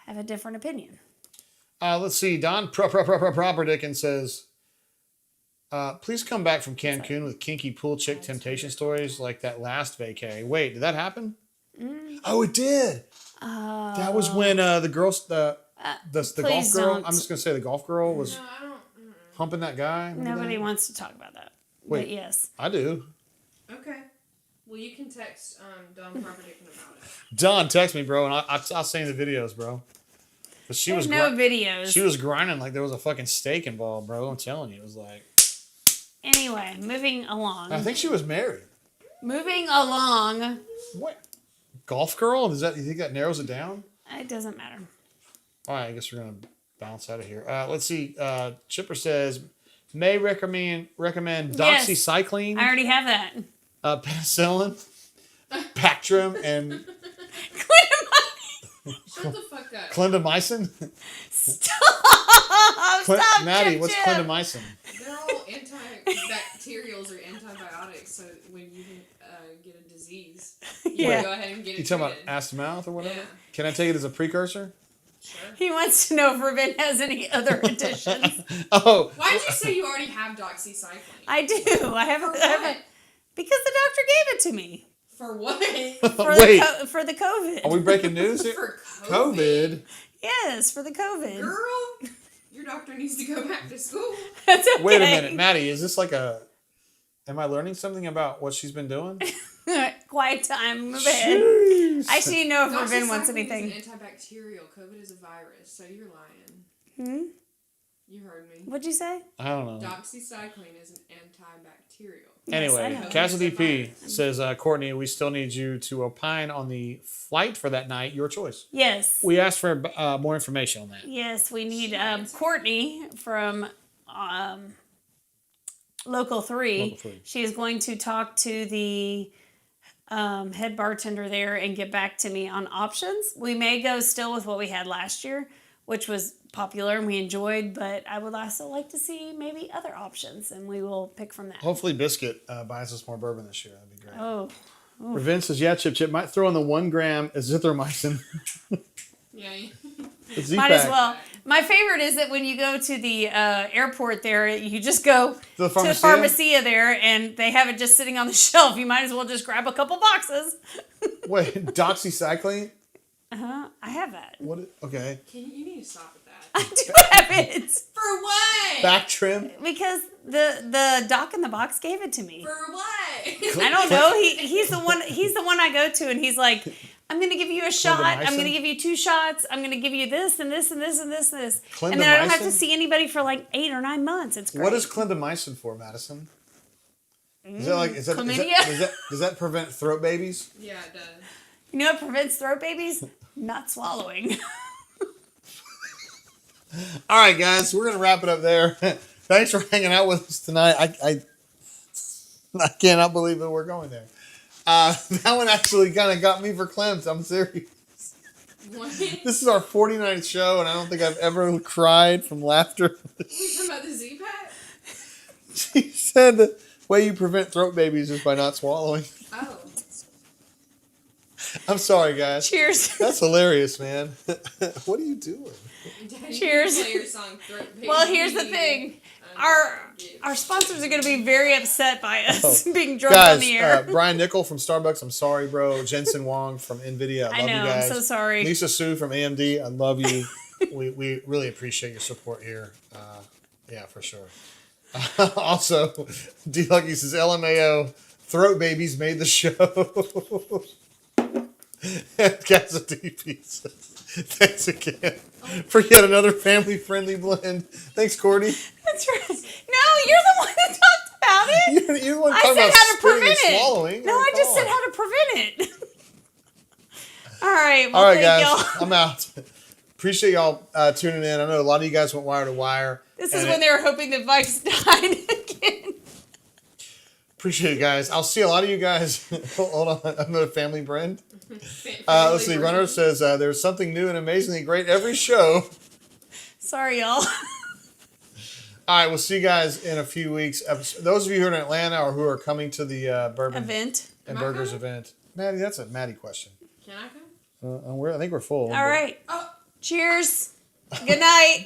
have a different opinion. Let's see. Don Proper Dickens says, please come back from Cancun with kinky pool chick temptation stories like that last vacay. Wait, did that happen? Oh, it did. That was when the girls, the golf please girl. don't. I'm just gonna say the golf girl was No, I don't. humping that guy. Nobody wants to talk about that. Wait. But yes. I do. Okay. Well, you can text Don Proper Dickon about it. Don, text me, bro, and I'll send you the videos, bro. But she There's was no videos. she was grinding like there was a fucking steak involved, bro. I'm telling you, it was like. Anyway, moving along. I think she was married. Moving along. What? Golf girl? Does that you think that narrows it down? It doesn't matter. All right, I guess we're gonna bounce out of here. Let's see. Chipper says may recommend Yes. doxycycline, I already have that. penicillin, Bactrim, and Shut the fuck up. clindamycin. Stop, Maddie, Chip what's Chip. clindamycin? They're all antibacterials or antibiotics, so when you get a disease, you Yeah. go ahead and get it You talking about treated. ass to mouth or whatever? Yeah. Can I take it as a precursor? Sure. He wants to know if Ruben has any other additions. Oh, Why did you say you already have doxycycline? I do. I have For I have what? because the doctor gave it to me For what? for wait. for the COVID. Are we breaking news here? For COVID. Yes, for the COVID. Girl, your doctor needs to go back to school. That's okay. Wait a minute, Maddie. Is this like a? Am I learning something about what she's been doing? Quiet time. Move ahead. Jeez. I actually know if Ruben wants Doxycycline anything. is an antibacterial. COVID is a virus, so you're lying. Hmm? You heard me. What'd you say? I don't know. Doxycycline is an antibacterial. Yes, I Anyway, know. Cassidy P says, Courtney, we still need you to opine on the flight for that night. Your choice. Yes. We asked for more information on that. Yes, we need Shit. Courtney from Local 3. Local 3. She is going to talk to the head bartender there and get back to me on options. We may go still with what we had last year, which was popular and we enjoyed, but I would also like to see maybe other options, and we will pick from that. Hopefully Biscuit buys us more bourbon this year. That'd be great. Oh, Vince says, yeah, Chip might throw in the 1 gram azithromycin. Yeah. The Z-Pack. might as well. My favorite is that when you go to the airport there, you just go To the to the pharmacia there, and they have it just sitting on the shelf. You might as well just grab a couple boxes. Wait, doxycycline? I have that. What? Okay. You need to stop with that. I do have it. For what? Back trim? Because the doc in the box gave it to me. For what? I don't know. He's the one. He's the one I go to, and he's like, "I'm going to give you a shot. I'm going to give you 2 shots. I'm going to give you this and this and this and this and this." And then I don't have to see anybody for like 8 or 9 months. It's great. What is clindamycin for, Madison? Is that like chlamydia? Does that prevent throat babies? Yeah, it does. You know what prevents throat babies? Not swallowing. All right, guys, we're gonna wrap it up there. Thanks for hanging out with us tonight. I cannot believe that we're going there. That one actually kind of got me for Clem's. I'm serious. What? This is our 49th show, and I don't think I've ever cried from laughter. You talking about the Z-Pack? She said the way you prevent throat babies is by not swallowing. Oh. I'm sorry, guys. Cheers. That's hilarious, man. What are you doing? Daddy, Cheers. you play your song, Throat Baby. Well, here's the thing. Our sponsors are going to be very upset by us being drunk Guys, on the air. Brian Nickel from Starbucks, I'm sorry, bro. Jensen Wong from NVIDIA, I love know, you guys. I'm so sorry. Lisa Sue from AMD, I love you. we really appreciate your support here. Yeah, for sure. Also, D Lucky says, LMAO, throat babies made the show. And Cassidy P says, thanks again for yet another family-friendly blend. Thanks, Courtney. That's right. No, you're the one that talked about it. You're the one I talking said about how to spitting prevent and it. swallowing. No, I just said how to prevent it. All right. Well, All right, thank guys, y'all. I'm out. Appreciate y'all tuning in. I know a lot of you guys went wire to wire. This is when they were hoping that Vikes died again. Appreciate it, guys. I'll see a lot of you guys. Hold on, another family friend. Let's see. Runner says there's something new and amazingly great every show. Sorry, y'all. All right, we'll see you guys in a few weeks. Those of you who are in Atlanta or who are coming to the Bourbon Event. and Am I Burgers coming? event, Maddie, that's a Maddie question. Can I come? I think we're full. All right. Oh. Cheers. Good night.